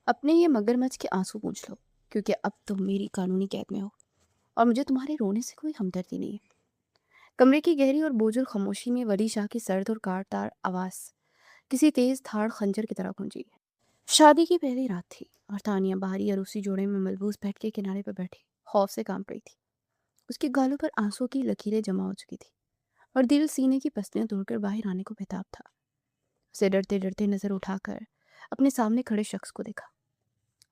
अपने ये मगरमच्छ के आंसू पूंछ लो, क्योंकि अब तुम मेरी कानूनी कैद में हो और मुझे तुम्हारे रोने से कोई हमदर्दी नहीं है। कमरे की गहरी और बोझिल खामोशी में वली शाह की सर्द और काटदार आवाज किसी तेज धाड़ खंजर की तरह गूंजी। शादी की पहली रात थी और तानिया बाहरी अरूसी जोड़े में मलबूस बेड के किनारे पर बैठी खौफ से कांप रही थी। उसके गालों पर आंसू की लकीरें जमा हो चुकी थी और दिल सीने की पसलियां तोड़कर बाहर आने को बेताब था। उसे डरते डरते नजर उठाकर अपने सामने खड़े शख्स को देखा।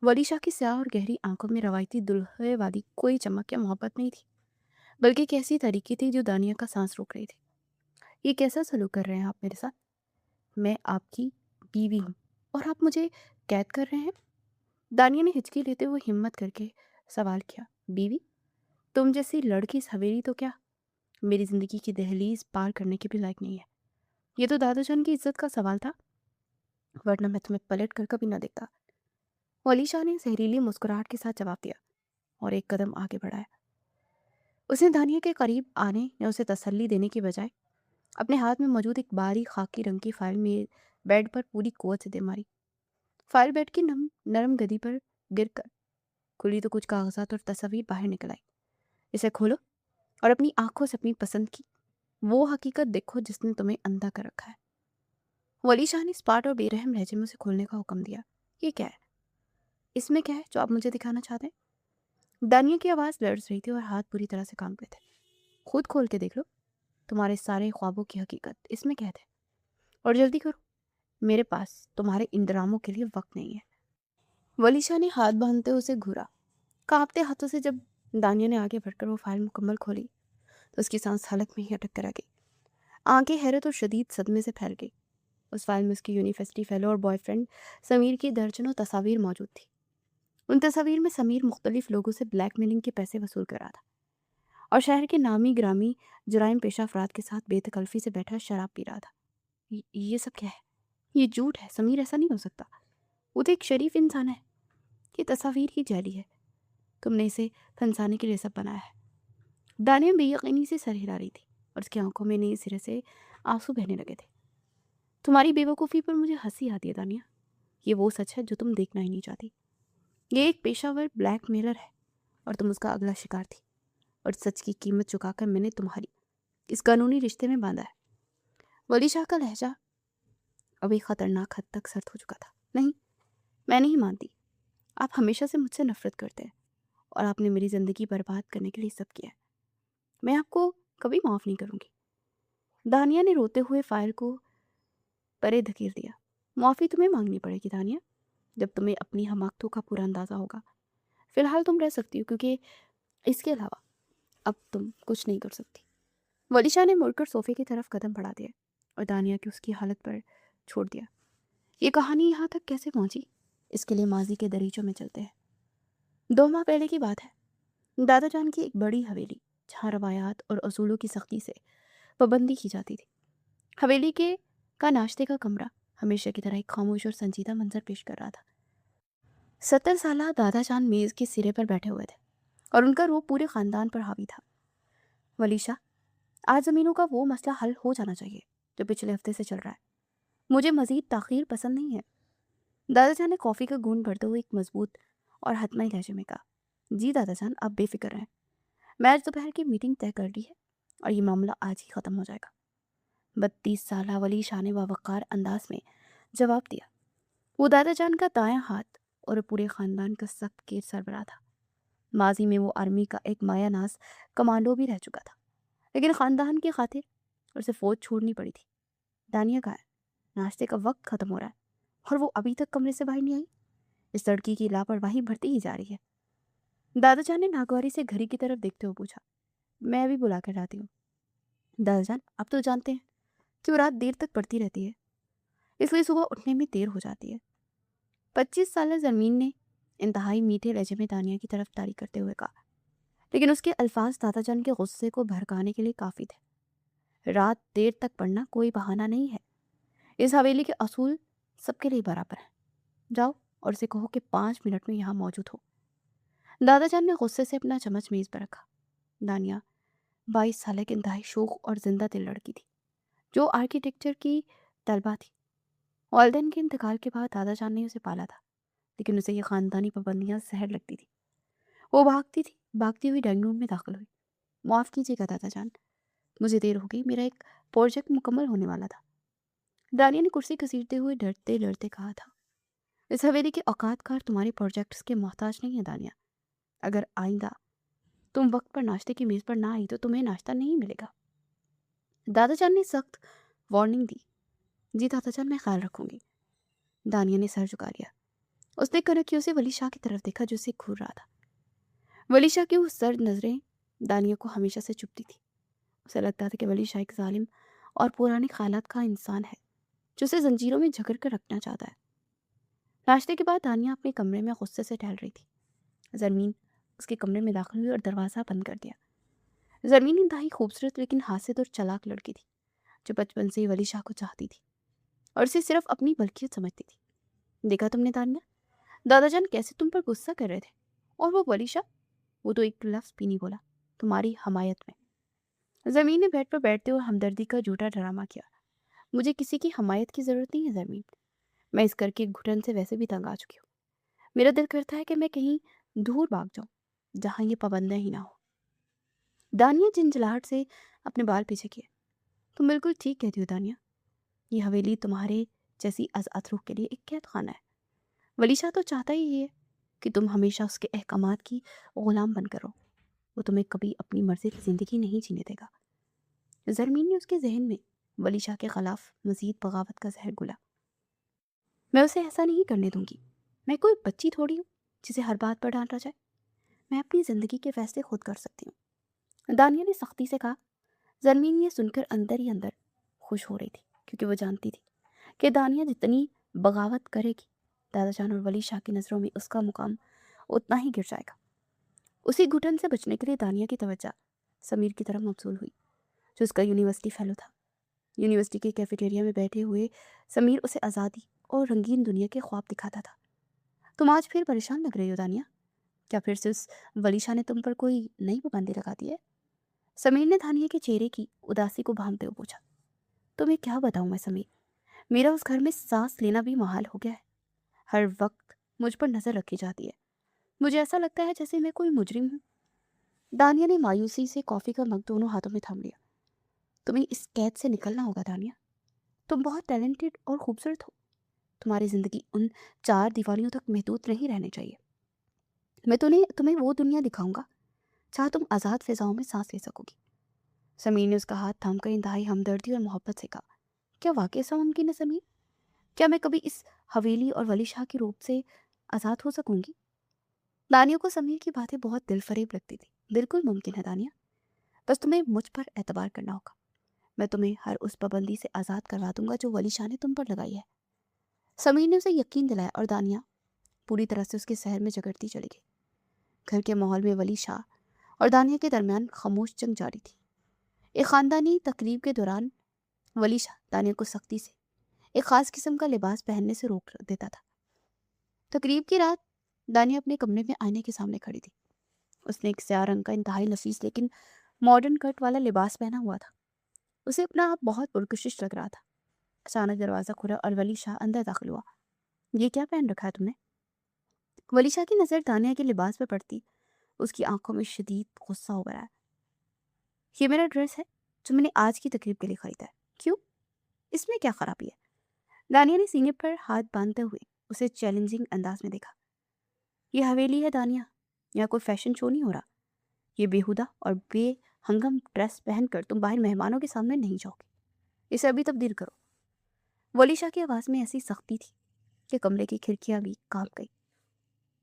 वली शाह की स्याह और गहरी आंखों में रवायती दुल्हे वाली कोई चमक या मोहब्बत नहीं थी, बल्कि एक ऐसी तरीकी थी जो दानिया का सांस रोक रही थी। ये कैसा सलूक कर रहे हैं आप मेरे साथ? मैं आपकी बीवी हूँ और आप मुझे कैद कर रहे हैं? दानिया ने हिचकी लेते हुए हिम्मत करके सवाल किया। बीवी? तुम जैसी लड़की इस हवेली तो क्या मेरी जिंदगी की दहलीज पार करने के भी लायक नहीं है। ये तो दादाजान की इज्जत का सवाल था, वरना मैं तुम्हें पलट कर कभी ना देखता। वली शाह ने जहरीली मुस्कुराहट के साथ जवाब दिया और एक कदम आगे बढ़ाया। उसने दानिया के करीब आने या उसे तसल्ली देने के बजाय अपने हाथ में मौजूद एक बारीक खाकी रंग की फाइल में बेड पर पूरी कुवत से दे मारी। फाइल बेड की नरम गदी पर गिरकर खुली तो कुछ कागजात और तस्वीर बाहर निकल आई। इसे खोलो और अपनी आंखों से अपनी पसंद की वो हकीकत देखो जिसने तुम्हें अंधा कर रखा है। वली शाह ने स्पाट और बेरहम लहजे में उसे खोलने का हुक्म दिया। ये क्या है? इसमें क्या है जो आप मुझे दिखाना चाहते हैं? दानिया की आवाज़ लर्ज रही थी और हाथ पूरी तरह से कांप रहे थे। खुद खोल के देख लो, तुम्हारे सारे ख्वाबों की हकीकत इसमें कैद है। और जल्दी करो, मेरे पास तुम्हारे इन ड्रामों के लिए वक्त नहीं है। वलीशा ने हाथ बांधते हुए उसे घूरा। कांपते हाथों से जब दानिया ने आगे बढ़कर वो फाइल मुकम्मल खोली तो उसकी सांस हलक में ही अटक कर आ गई। आंखें हैरत और शदीद सदमे से फैल गई। उस फाइल में उसकी यूनिवर्सिटी फेलो और बॉयफ्रेंड समीर की दर्जनों तस्वीर मौजूद थी। उन तस्वीर में समीर मुख्तलिफ लोगों से ब्लैकमेलिंग के पैसे वसूल कर रहा था और शहर के नामी ग्रामी जराइम पेशा अफराद के साथ बेतकल्फी से बैठा शराब पी रहा था। ये सब क्या है? ये झूठ है समीर, ऐसा नहीं हो सकता। वो तो एक शरीफ इंसान है। ये तस्वीर ही जाली है। तुमने इसे फंसाने के लिए सब बनाया है। दानिया बेयकीनी से सर हिला रही थी और उसकी आंखों में नए सिरे से आंसू बहने लगे थे। तुम्हारी बेवकूफ़ी पर मुझे हंसी आती है दानिया। ये वो सच है जो तुम देखना ही नहीं चाहती। ये एक पेशावर ब्लैकमेलर है और तुम उसका अगला शिकार थी। और सच की कीमत चुकाकर मैंने तुम्हारी इस कानूनी रिश्ते में बांधा है। वली शाह का लहजा अब एक खतरनाक हद तक सख्त हो चुका था। नहीं, मैं नहीं मानती। आप हमेशा से मुझसे नफरत करते हैं और आपने मेरी ज़िंदगी बर्बाद करने के लिए सब किया है। मैं आपको कभी माफ़ नहीं करूँगी। दानिया ने रोते हुए फाइल को परे धकेल दिया। माफ़ी तुम्हें मांगनी पड़ेगी दानिया, जब तुम्हें अपनी हमाकतों का पूरा अंदाज़ा होगा। फिलहाल तुम रह सकती हो, क्योंकि इसके अलावा अब तुम कुछ नहीं कर सकती। वलिशा ने मुड़कर सोफे की तरफ कदम बढ़ा दिया और दानिया की उसकी हालत पर छोड़ दिया। ये कहानी यहाँ तक कैसे पहुंची, इसके लिए माजी के दरीचों में चलते हैं। 2 माह पहले की बात है। दादाजान की एक बड़ी हवेली, जहाँ रवायात और असूलों की सख्ती से पाबंदी की जाती थी। हवेली के का नाश्ते का कमरा हमेशा की तरह एक खामोश और संजीदा मंजर पेश कर रहा था। 70 साला दादाजान मेज़ के सिरे पर बैठे हुए थे और उनका रूप पूरे ख़ानदान पर हावी था। वलीशा, आज ज़मीनों का वो मसला हल हो जाना चाहिए जो पिछले हफ्ते से चल रहा है। मुझे मज़ीद ताख़ीर पसंद नहीं है। दादाजान ने कॉफ़ी का घूंट भरते हुए एक मजबूत और हतमी लहजे में कहा। जी दादाजान, आप बेफिक्र रहें। मैं आज दोपहर की मीटिंग तय कर ली है और ये मामला आज ही ख़त्म हो जाएगा। 32 साला वली शाह ने बावक़ार अंदाज में जवाब दिया। वो दादाजान का दायां हाथ और पूरे ख़ानदान का सख्त के सरबराह था। माजी में वो आर्मी का एक मायानाज कमांडो भी रह चुका था, लेकिन ख़ानदान की खातिर उसे फ़ौज छोड़नी पड़ी थी। दानिया कहा है, नाश्ते का वक्त ख़त्म हो रहा है और वो अभी तक कमरे से बाहर नहीं आई। इस लड़की की लापरवाही बढ़ती ही जा रही है। दादाजान ने नागवारी से घड़ी की तरफ देखते हुए पूछा। मैं अभी बुला कर लाती हूँ। दादाजान, आप तो जानते हैं कि वो रात देर तक पड़ती रहती है, इसलिए सुबह उठने में देर हो जाती है। 25 साला जमीन ने इंतहाई मीठे लहजे में दानिया की तरफ तारी करते हुए कहा, लेकिन उसके अल्फाज दादाजान के गुस्से को भड़काने के लिए काफ़ी थे। रात देर तक पढ़ना कोई बहाना नहीं है। इस हवेली के असूल सबके लिए बराबर हैं। जाओ और उसे कहो कि 5 मिनट में यहाँ मौजूद हो। दादाजान ने गुस्से से अपना चम्मच मेज़ पर रखा। दानिया 22 साल की इंतहाई शोख और जिंदा दिल लड़की थी, जो आर्किटेक्चर की तलबा थी। वालिदैन के इंतकाल के बाद दादाजान ने उसे पाला था, लेकिन उसे ये खानदानी पाबंदियां जहर लगती थी। वो भागती हुई डाइनिंग रूम में दाखिल हुई। माफ़ कीजिएगा दादा जान, मुझे देर हो गई, मेरा एक प्रोजेक्ट मुकम्मल होने वाला था। दानिया ने कुर्सी घसीटते हुए डरते डरते कहा था। इस हवेली के औकातकार तुम्हारे प्रोजेक्ट्स के मोहताज नहीं है दानिया। अगर आइंदा तुम वक्त पर नाश्ते की मेज़ पर ना आई तो तुम्हें नाश्ता नहीं मिलेगा। दादाजान ने सख्त वार्निंग दी। जी दादाजान, मैं ख्याल रखूंगी। दानिया ने सर झुका लिया। उसने कनखियों से वली शाह की तरफ देखा जो उसे घूर रहा था। वली शाह की वो सर्द नजरें दानिया को हमेशा से चुभती थी। उसे लगता था कि वली शाह एक जालिम और पुराने ख्यालात का इंसान है जो उसे जंजीरों में जकड़ कर रखना चाहता है। नाश्ते के बाद दानिया अपने कमरे में गुस्से से टहल रही थी। जरमीन उसके कमरे में दाखिल हुई और दरवाज़ा बंद कर दिया। जरमीन इंतहाई खूबसूरत लेकिन हासिद और चालाक लड़की थी जो बचपन से ही वली शाह को चाहती थी और उसे सिर्फ अपनी मलकियत समझती थी। देखा तुमने दानिया, दादाजान कैसे तुम पर गुस्सा कर रहे थे, और वो वली शाह, वो तो एक लफ्ज़ भी नहीं बोला तुम्हारी हमायत में। ज़मीन ने बेड पर बैठते हुए हमदर्दी का झूठा ड्रामा किया। मुझे किसी की हमायत की ज़रूरत नहीं है ज़मीन, मैं इस घर के घुटन से वैसे भी तंग आ चुकी हूँ। मेरा दिल करता है कि मैं कहीं दूर भाग जाऊँ जहाँ ये पाबंदियाँ ही ना हो। दानिया झिंझलाहट से अपने बाल पीछे किए। तुम बिल्कुल ठीक कहती हो दानिया, ये हवेली तुम्हारे जैसी आज़ाद रूह के लिए एक कैद खाना है। वली शाह तो चाहता ही ये है कि तुम हमेशा उसके अहकामात की गुलाम बनकर रहो। वो तुम्हें कभी अपनी मर्जी की ज़िंदगी नहीं जीने देगा। ज़रमीन ने उसके जहन में वली शाह के खिलाफ मजीद बगावत का जहर घुला। मैं उसे ऐसा नहीं करने दूंगी। मैं कोई बच्ची थोड़ी हूँ जिसे हर बात पर डांटा जाए। मैं अपनी ज़िंदगी के फैसले खुद कर सकती हूँ, दानिया ने सख्ती से कहा। ज़रमीन ये सुनकर अंदर ही अंदर खुश हो रही थी क्योंकि वो जानती थी कि दानिया जितनी बगावत करेगी दादाजान और वली शाह की नज़रों में उसका मुकाम उतना ही गिर जाएगा। उसी घुटन से बचने के लिए दानिया की तवज्जो समीर की तरफ मबसूल हुई जो उसका यूनिवर्सिटी फेलो था। यूनिवर्सिटी के कैफेटेरिया में बैठे हुए समीर उसे आज़ादी और रंगीन दुनिया के ख्वाब दिखाता था। तुम आज फिर परेशान लग रही हो दानिया, क्या फिर से उस वली शाह ने तुम पर कोई नई पाबंदी लगा दी है? समीर ने दानिया के चेहरे की उदासी को भांपते हुए पूछा। तुम्हें क्या बताऊं मैं समीर, मेरा उस घर में सांस लेना भी मुहाल हो गया है। हर वक्त मुझ पर नजर रखी जाती है। मुझे ऐसा लगता है जैसे मैं कोई मुजरिम हूँ। दानिया ने मायूसी से कॉफी का मग दोनों हाथों में थाम लिया। तुम्हें इस कैद से निकलना होगा दानिया। तुम बहुत टैलेंटेड और खूबसूरत हो। तुम्हारी जिंदगी उन चार दीवारियों तक महदूद नहीं रहनी चाहिए। मैं तुम्हें वो दुनिया दिखाऊंगा जहाँ तुम आज़ाद फिजाओं में सांस ले सकोगी। समीर ने उसका हाथ थामकर इंतहाई हमदर्दी और मोहब्बत से कहा। क्या वाकई ऐसा मुमकिन है समीर? क्या मैं कभी इस हवेली और वली शाह के रूप से आज़ाद हो सकूंगी? दानिया को समीर की बातें बहुत दिलफरेब लगती थी। बिल्कुल मुमकिन है दानिया, बस तुम्हें मुझ पर एतबार करना होगा। मैं तुम्हें हर उस पाबंदी से आज़ाद करवा दूंगा जो वली शाह ने तुम पर लगाई है। समीर ने उसे यकीन दिलाया और दानिया पूरी तरह से उसके शहर में जगड़ती चली गई। घर के माहौल में वली शाह और दानिया के दरमियान खामोश जंग जारी थी। एक ख़ानदानी तकरीब के दौरान वली शाह दानिया को सख्ती से एक ख़ास किस्म का लिबास पहनने से रोक देता था। तकरीब की रात दानिया अपने कमरे में आईने के सामने खड़ी थी। उसने एक स्याह रंग का इंतहाई नफीस लेकिन मॉडर्न कट वाला लिबास पहना हुआ था। उसे अपना आप बहुत पुरकशिश लग रहा था। अचानक दरवाज़ा खुला और वली शाह अंदर दाखिल हुआ। ये क्या पहन रखा है तुमने? वली शाह की नज़र दानिया के लिबास पर पड़ती उसकी आंखों में शदीद गुस्सा उभर आया। ये मेरा ड्रेस है जो मैंने आज की तकरीब के लिए खरीदा है। क्यों? इसमें क्या खराबी है? दानिया ने सीने पर हाथ बांधते हुए उसे चैलेंजिंग अंदाज में देखा। ये हवेली है दानिया, यहाँ कोई फैशन शो नहीं हो रहा। ये बेहुदा और बेहंगम ड्रेस पहनकर तुम बाहर मेहमानों के सामने नहीं जाओगे। इसे अभी तब्दील करो। वली शाह की आवाज़ में ऐसी सख्ती थी कि कमरे की खिड़कियां भी कांप गई।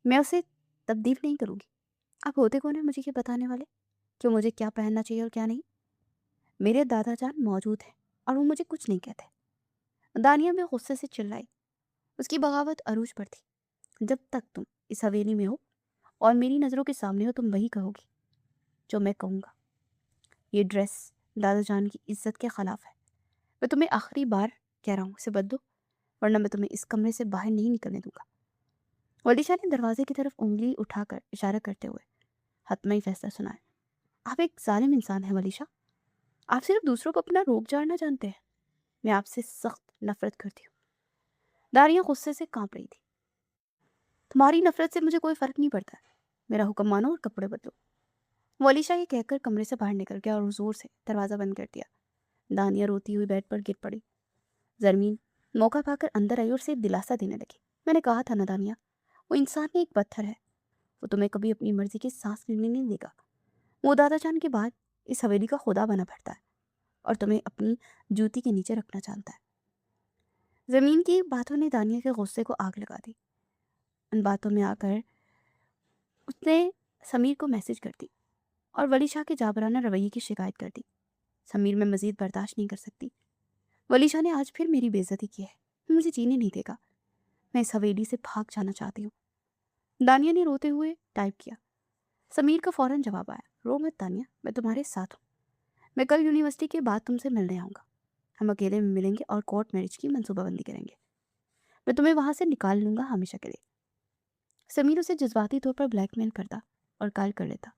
मैं उसे तब्दील नहीं करूंगी। आप होते कौन है मुझे ये बताने वाले कि मुझे क्या पहनना चाहिए और क्या नहीं? मेरे दादाजान मौजूद हैं और वो मुझे कुछ नहीं कहते। दानिया में गुस्से से चिल्लाई। उसकी बगावत अरूज पर थी। जब तक तुम इस हवेली में हो और मेरी नज़रों के सामने हो तुम वही कहोगी जो मैं कहूँगा। ये ड्रेस दादाजान की इज्जत के खिलाफ है। मैं तुम्हें आखिरी बार कह रहा हूँ इसे बदलो, वरना मैं तुम्हें इस कमरे से बाहर नहीं निकलने दूंगा। वली शाह ने दरवाजे की तरफ उंगली उठाकर इशारा करते हुए हतमी फैसला सुनाया। आप एक जालिम इंसान हैं वली शाह। आप सिर्फ दूसरों को अपना रोब झाड़ना जानते हैं। मैं आपसे सख्त नफरत करती हूँ। दानिया गुस्से से कांप रही थी। तुम्हारी नफरत से मुझे कोई फ़र्क नहीं पड़ता है। मेरा हुक्म मानो और कपड़े बदलो। वो अलीशा ये कहकर कमरे से बाहर निकल गया और ज़ोर से दरवाज़ा बंद कर दिया। दानिया रोती हुई बेड पर गिर पड़ी। ज़रमीन मौका पाकर अंदर आई और उसे दिलासा देने लगी। मैंने कहा था ना दानिया, वो इंसान नहीं एक पत्थर है। वो तुम्हें कभी अपनी मर्जी की सांस लेने नहीं देगा। वो दादा जान के बाद इस हवेली का खुदा बना फिरता है और तुम्हें अपनी जूती के नीचे रखना जानता है। ज़मीन की बातों ने दानिया के गुस्से को आग लगा दी। उन बातों में आकर उसने समीर को मैसेज कर दी और वली शाह के जाबराना रवैये की शिकायत कर दी। समीर मैं मजीद बर्दाश्त नहीं कर सकती। वली शाह ने आज फिर मेरी बेइज्जती की है। मुझे जीने नहीं देगा। मैं इस हवेली से भाग जाना चाहती हूँ। दानिया ने रोते हुए टाइप किया। समीर का फौरन जवाब आया, रो मत दानिया, मैं तुम्हारे साथ हूँ। मैं कल यूनिवर्सिटी के बाद तुमसे मिलने आऊँगा। हम अकेले में मिलेंगे और कोर्ट मैरिज की मंसूबाबंदी करेंगे। मैं तुम्हें वहाँ से निकाल लूँगा हमेशा के लिए। समीर उसे जज्बाती तौर पर ब्लैकमेल करता और कॉल कर लेता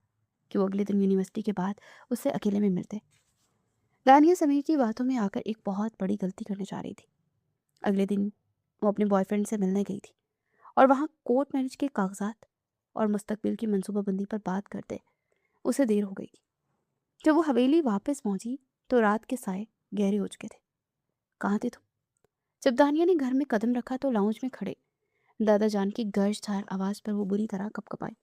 कि वो अगले दिन यूनिवर्सिटी के बाद उससे अकेले में मिलते। दानिया समीर की बातों में आकर एक बहुत बड़ी गलती करने जा रही थी। अगले दिन वो अपने बॉयफ्रेंड से मिलने गई थी और वहाँ कोर्ट मैरिज के कागजात और मुस्तकबिल की मंसूबाबंदी पर बात करते उसे देर हो गई थी। जब वो हवेली वापस पहुंची तो रात के साए गहरे हो चुके थे। कहाँ थे तुम? जब दानिया ने घर में कदम रखा तो लाउंज में खड़े दादा जान की गर्जदार आवाज़ पर वो बुरी तरह कपकपाई।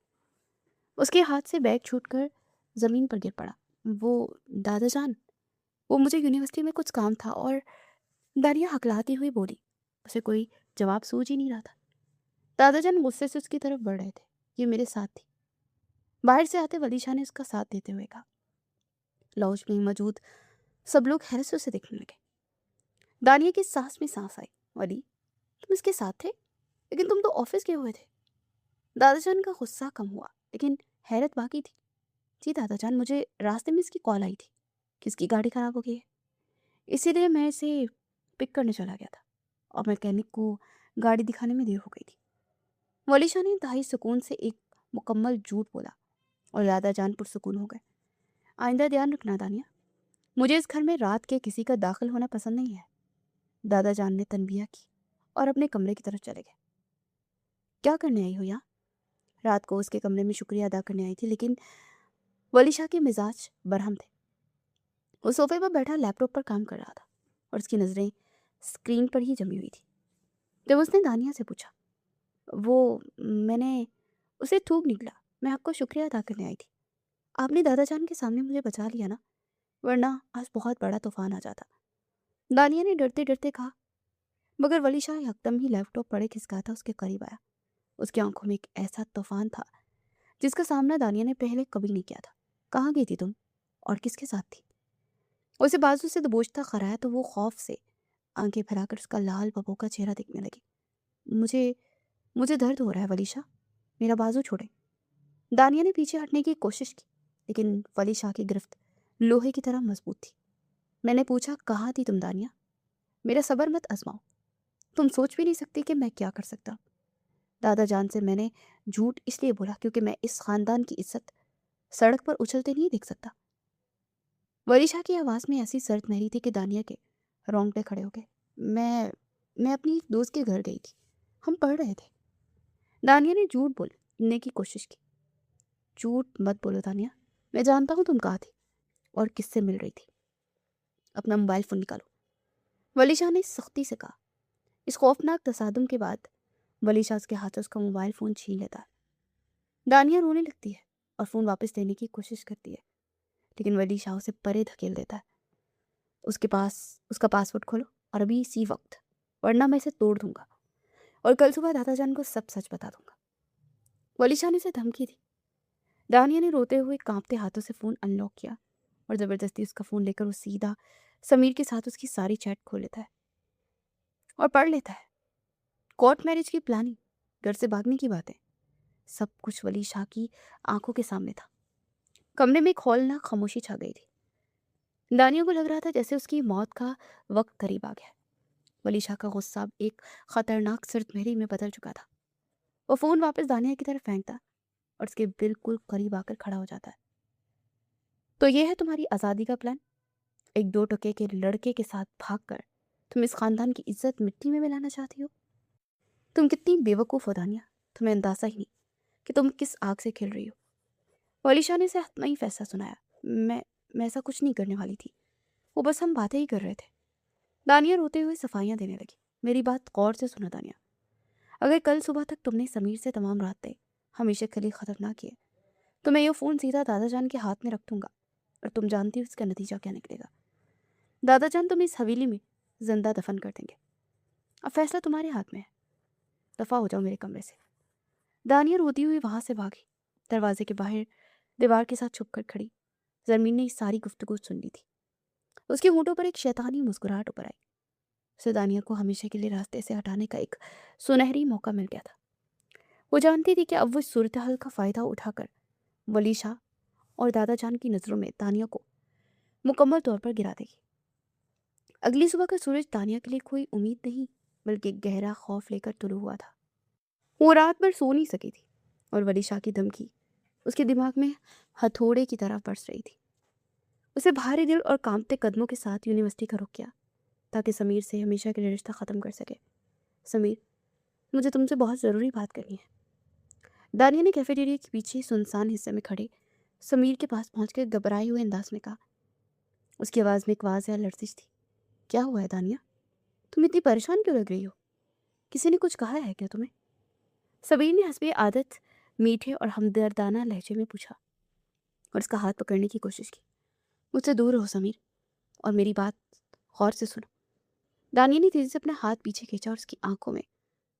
उसके हाथ से बैग छूटकर ज़मीन पर गिर पड़ा। वो दादा जान, वो मुझे यूनिवर्सिटी में कुछ काम था और दानिया हकलाती हुई बोली। उसे कोई जवाब सूझ ही नहीं रहा था। दादा जान गुस्से से उसकी तरफ बढ़ रहे थे। ये मेरे साथ थी। बाहर से आते वली शाह ने उसका साथ देते हुए कहा। लॉज में मौजूद सब लोग हैरत से उसे देखने लगे। दानिया की सांस में सांस आई। वली, तुम इसके साथ थे? लेकिन तुम तो ऑफिस गए हुए थे। दादाजान का गुस्सा कम हुआ लेकिन हैरत बाकी थी। जी दादाजान, मुझे रास्ते में इसकी कॉल आई थी कि इसकी गाड़ी खराब हो गई है, इसीलिए मैं इसे पिक करने चला गया था और मैकेनिक को गाड़ी दिखाने में देर हो गई थी। वलीशा ने इंतहाई सुकून से एक मुकम्मल झूठ बोला और दादाजान पुरसुकून हो गए। आइंदा ध्यान रखना दानिया, मुझे इस घर में रात के किसी का दाखिल होना पसंद नहीं है। दादाजान ने तनबीह की और अपने कमरे की तरफ चले गए। क्या करने आई हो यहाँ? रात को उसके कमरे में शुक्रिया अदा करने आई थी, लेकिन वलीशा के मिजाज बरहम थे। वो सोफे पर बैठा लैपटॉप पर काम कर रहा था और उसकी नज़रें स्क्रीन पर ही जमी हुई थी। जब उसने दानिया से पूछा, वो मैंने उसे थूक निकला, मैं आपको शुक्रिया अदा करने आई थी। आपने दादाजान के सामने मुझे बचा लिया ना, वरना आज बहुत बड़ा तूफान आ जाता। दानिया ने डरते डरते कहा। मगर वलीशा यकदम ही लैपटॉप पड़े खिसकाता उसके करीब आया। उसकी आंखों में एक ऐसा तूफान था जिसका सामना दानिया ने पहले कभी नहीं किया था। कहाँ गई थी तुम और किसके साथ थी? उसे बाजू से दबोचता खराया तो वो खौफ से आंखें फैलाकर उसका लाल बबू का चेहरा देखने लगी। मुझे मुझे दर्द हो रहा है वलीशा, मेरा बाजू छोड़े। दानिया ने पीछे हटने की कोशिश की लेकिन वलीशा की गिरफ्त लोहे की तरह मजबूत थी। मैंने पूछा, कहाँ थी तुम दानिया? मेरा सब्र मत आजमाओ। तुम सोच भी नहीं सकती कि मैं क्या कर सकता। दादा जान से मैंने झूठ इसलिए बोला क्योंकि मैं इस खानदान की इज्जत सड़क पर उछलते नहीं देख सकता। वरीशा की आवाज़ में ऐसी सर्द नहरी थी कि दानिया के रोंगटे खड़े हो गए। मैं अपनी एक दोस्त के घर गई थी, हम पढ़ रहे थे। दानिया ने झूठ बोलने की कोशिश की। झूठ मत बोलो दानिया, मैं जानता हूँ तुम कहाँ थी और किससे मिल रही थी। अपना मोबाइल फ़ोन निकालो, वलीशा ने सख्ती से कहा। इस खौफनाक तसादुम के बाद वलीशा उसके हाथ से उसका मोबाइल फ़ोन छीन लेता है। दानिया रोने लगती है और फ़ोन वापस देने की कोशिश करती है लेकिन वलीशा उसे परे धकेल देता है। उसका पासवर्ड खोलो और अभी इसी वक्त, वरना मैं इसे तोड़ दूंगा और कल सुबह दादाजान को सब सच बता दूंगा। वलीशा ने उसे धमकी दी। दानिया ने रोते हुए कांपते हाथों से फ़ोन अनलॉक किया और ज़बरदस्ती उसका फ़ोन लेकर वो सीधा समीर के साथ उसकी सारी चैट खोल लेता है और पढ़ लेता है। कोर्ट मैरिज की प्लानिंग, घर से भागने की बातें, सब कुछ वलीशा की आंखों के सामने था। कमरे में एक हौलनाक खामोशी छा गई थी। दानिया को लग रहा था जैसे उसकी मौत का वक्त करीब आ गया। वलीशा का गुस्सा अब एक खतरनाक सिरमहरी में बदल चुका था। वो फ़ोन वापस दानिया की तरफ फेंकता और उसके बिल्कुल करीब आकर खड़ा हो जाता है। तो ये है तुम्हारी आज़ादी का प्लान? एक दो टके के लड़के के साथ भागकर तुम इस खानदान की इज्जत मिट्टी में मिलाना चाहती हो? तुम कितनी बेवकूफ़ हो दानिया। तुम्हें अंदाज़ा ही नहीं कि तुम किस आग से खिल रही हो। वलीशा ने उसे हतमी फैसला सुनाया। मैं ऐसा कुछ नहीं करने वाली थी, वो बस हम बातें ही कर रहे थे। दानिया रोते हुए सफाइयाँ देने लगी। मेरी बात गौर से सुना दानिया, अगर कल सुबह तक तुमने समीर से तमाम रास्ते हमेशा के लिए ख़त्म ना किए तो मैं ये फ़ोन सीधा दादा जान के हाथ में रख दूंगा, और तुम जानती हो इसका नतीजा क्या निकलेगा। दादा जान तुम्हें इस हवेली में जिंदा दफन कर देंगे। अब फैसला तुम्हारे हाथ में है, दफ़ा हो जाओ मेरे कमरे से। दानिया रोती हुई वहां से भागी। दरवाजे के बाहर दीवार के साथ छुप कर खड़ी जमीन ने सारी गुफ्तगू सुन ली थी। उसके होंठों पर एक शैतानी मुस्कुराहट उभर आई। उसे दानिया को हमेशा के लिए रास्ते से हटाने का एक सुनहरी मौका मिल गया था। वो जानती थी कि अब वो इस सूरत हाल का फ़ायदा उठाकर वलीशा और दादा जान की नज़रों में दानिया को मुकम्मल तौर पर गिरा देगी। अगली सुबह का सूरज दानिया के लिए कोई उम्मीद नहीं बल्कि एक गहरा खौफ लेकर तुलू हुआ था। वो रात भर सो नहीं सकी थी और वलीशा की धमकी उसके दिमाग में हथौड़े की तरह बरस रही थी। उसे भारी दिल और कांपते कदमों के साथ यूनिवर्सिटी का रुख किया ताकि समीर से हमेशा के लिए रिश्ता ख़त्म कर सके। समीर, मुझे तुमसे बहुत ज़रूरी बात करनी है। दानिया ने कैफेटेरिया के पीछे सुनसान हिस्से में खड़े समीर के पास पहुंचकर घबराए हुए अंदाज में कहा। उसकी आवाज़ में एक वाज़ या लर्जिश थी। क्या हुआ है दानिया? तुम इतनी परेशान क्यों लग रही हो? किसी ने कुछ कहा है क्या तुम्हें? समीर ने हंसबे आदत मीठे और हमदर्दाना लहजे में पूछा और उसका हाथ पकड़ने की कोशिश की। मुझसे दूर हो समीर, और मेरी बात गौर से सुनो। दानिया ने तेजी से अपना हाथ पीछे खींचा और उसकी आंखों में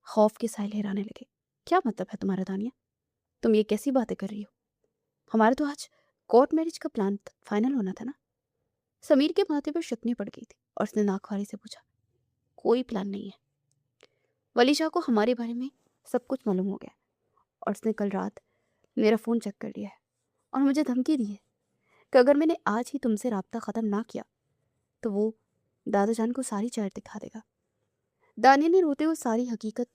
खौफ के साए लहराने लगे। क्या मतलब है तुम्हारा दानिया? तुम ये कैसी बातें कर रही हो? हमारा तो आज कोर्ट मैरिज का प्लान फाइनल होना था ना। समीर के माथे पर शक्नी पड़ गई थी और उसने नाखवारी से पूछा। कोई प्लान नहीं है। वलीशा को हमारे बारे में सब कुछ मालूम हो गया और उसने कल रात मेरा फ़ोन चेक कर लिया है और मुझे धमकी दी है कि अगर मैंने आज ही तुमसे राब्ता ख़त्म ना किया तो वो दादा जान को सारी चार दिखा देगा। दानिया ने रोते हुए सारी हकीकत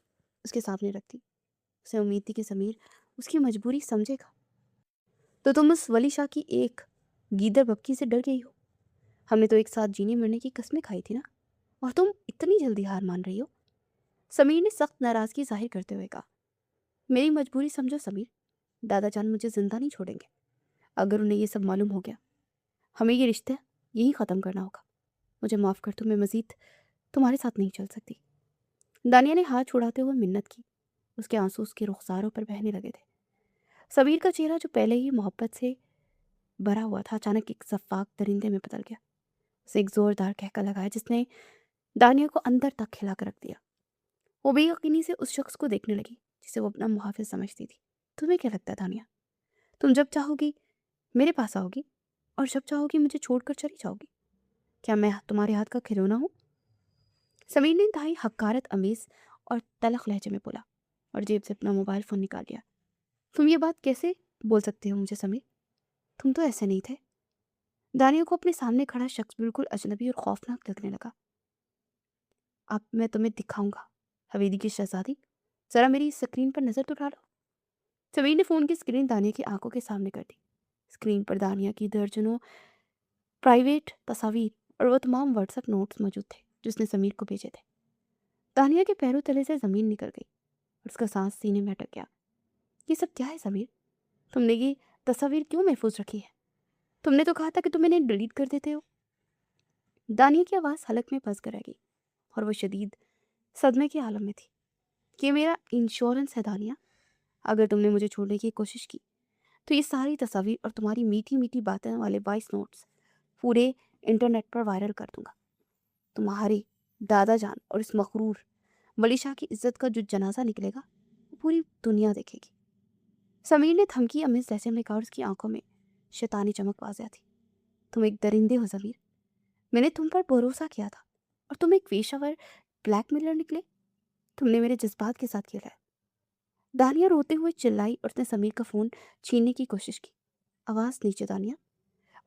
उसके सामने रख दी। उसे उम्मीद थी कि समीर उसकी मजबूरी समझेगा। तो तुम उस वलीशा की एक गीदड़ बक्की से डर गई हो? हमने तो एक साथ जीने मरने की कस्में खाई थी ना, और तुम इतनी जल्दी हार मान रही हो? समीर ने सख्त नाराज़गी जाहिर करते हुए कहा। मेरी मजबूरी समझो समीर, दादा जान मुझे जिंदा नहीं छोड़ेंगे। अगर उन्हें ये सब मालूम हो गया, हमें ये रिश्ता यहीं ख़त्म करना होगा। मुझे माफ़ कर दो, मैं मज़ीद तुम्हारे साथ नहीं चल सकती। दानिया ने हाथ छुड़ाते हुए मिन्नत की। उसके आंसू उसके रुखसारों पर बहने लगे थे। समीर का चेहरा जो पहले ही मोहब्बत से भरा हुआ था अचानक एक सफाक दरिंदे में बदल गया। उसे एक जोरदार कहका लगाया जिसने दानिया को अंदर तक खिला कर रख दिया। वो बेयकीनी से उस शख्स को देखने लगी जिसे वो अपना मुहाफिज समझती थी। तुम्हें क्या लगता है दानिया, तुम जब चाहोगी मेरे पास आओगी और जब चाहोगी मुझे छोड़कर चली जाओगी? क्या मैं तुम्हारे हाथ का खिलौना हूँ? समीर ने इंतहाई हकारत अमीज और तलख लहजे में बोला और जेब से अपना मोबाइल फ़ोन निकाल लिया। तुम ये बात कैसे बोल सकते हो मुझे समीर? तुम तो ऐसे नहीं थे। दानिया को अपने सामने खड़ा शख्स बिल्कुल अजनबी और खौफनाक लगने लगा। अब मैं तुम्हें दिखाऊंगा हवेली की शहजादी, जरा मेरी स्क्रीन पर नजर तो डालो। समीर ने फोन की स्क्रीन दानिया की आंखों के सामने कर दी। स्क्रीन पर दानिया की दर्जनों प्राइवेट तस्वीर और वो तमाम व्हाट्सएप नोट्स मौजूद थे जिसने समीर को भेजे थे। दानिया के पैरों तले से जमीन निकल गई और उसका सांस सीने में अटक गया। ये सब क्या है समीर? तुमने ये तस्वीर क्यों महफूज रखी है? तुमने तो कहा था कि तुम इन्हें डिलीट कर देते हो। दानिया की आवाज़ हलक में फंस कर रह गई और वो शदीद सदमे के आलम में थी। ये मेरा इंश्योरेंस है दानिया, अगर तुमने मुझे छोड़ने की कोशिश की तो ये सारी तस्वीर और तुम्हारी मीठी मीठी बातें वाले वॉइस नोट्स पूरे इंटरनेट पर वायरल कर दूंगा। तुम्हारी दादा जान और इस मखरूर वलीशा की इज्जत का जो जनाजा निकलेगा वो पूरी दुनिया देखेगी। समीर ने धमकी अमीज जैसे में कहा और उसकी आंखों में शैतानी चमक वाज़िया थी। तुम एक दरिंदे हो समीर, मैंने तुम पर भरोसा किया था और तुम एक पेशावर ब्लैकमेलर निकले। तुमने मेरे जज्बात के साथ खेला है। दानिया रोते हुए चिल्लाई और उसने समीर का फ़ोन छीनने की कोशिश की। आवाज़ नीचे दानिया,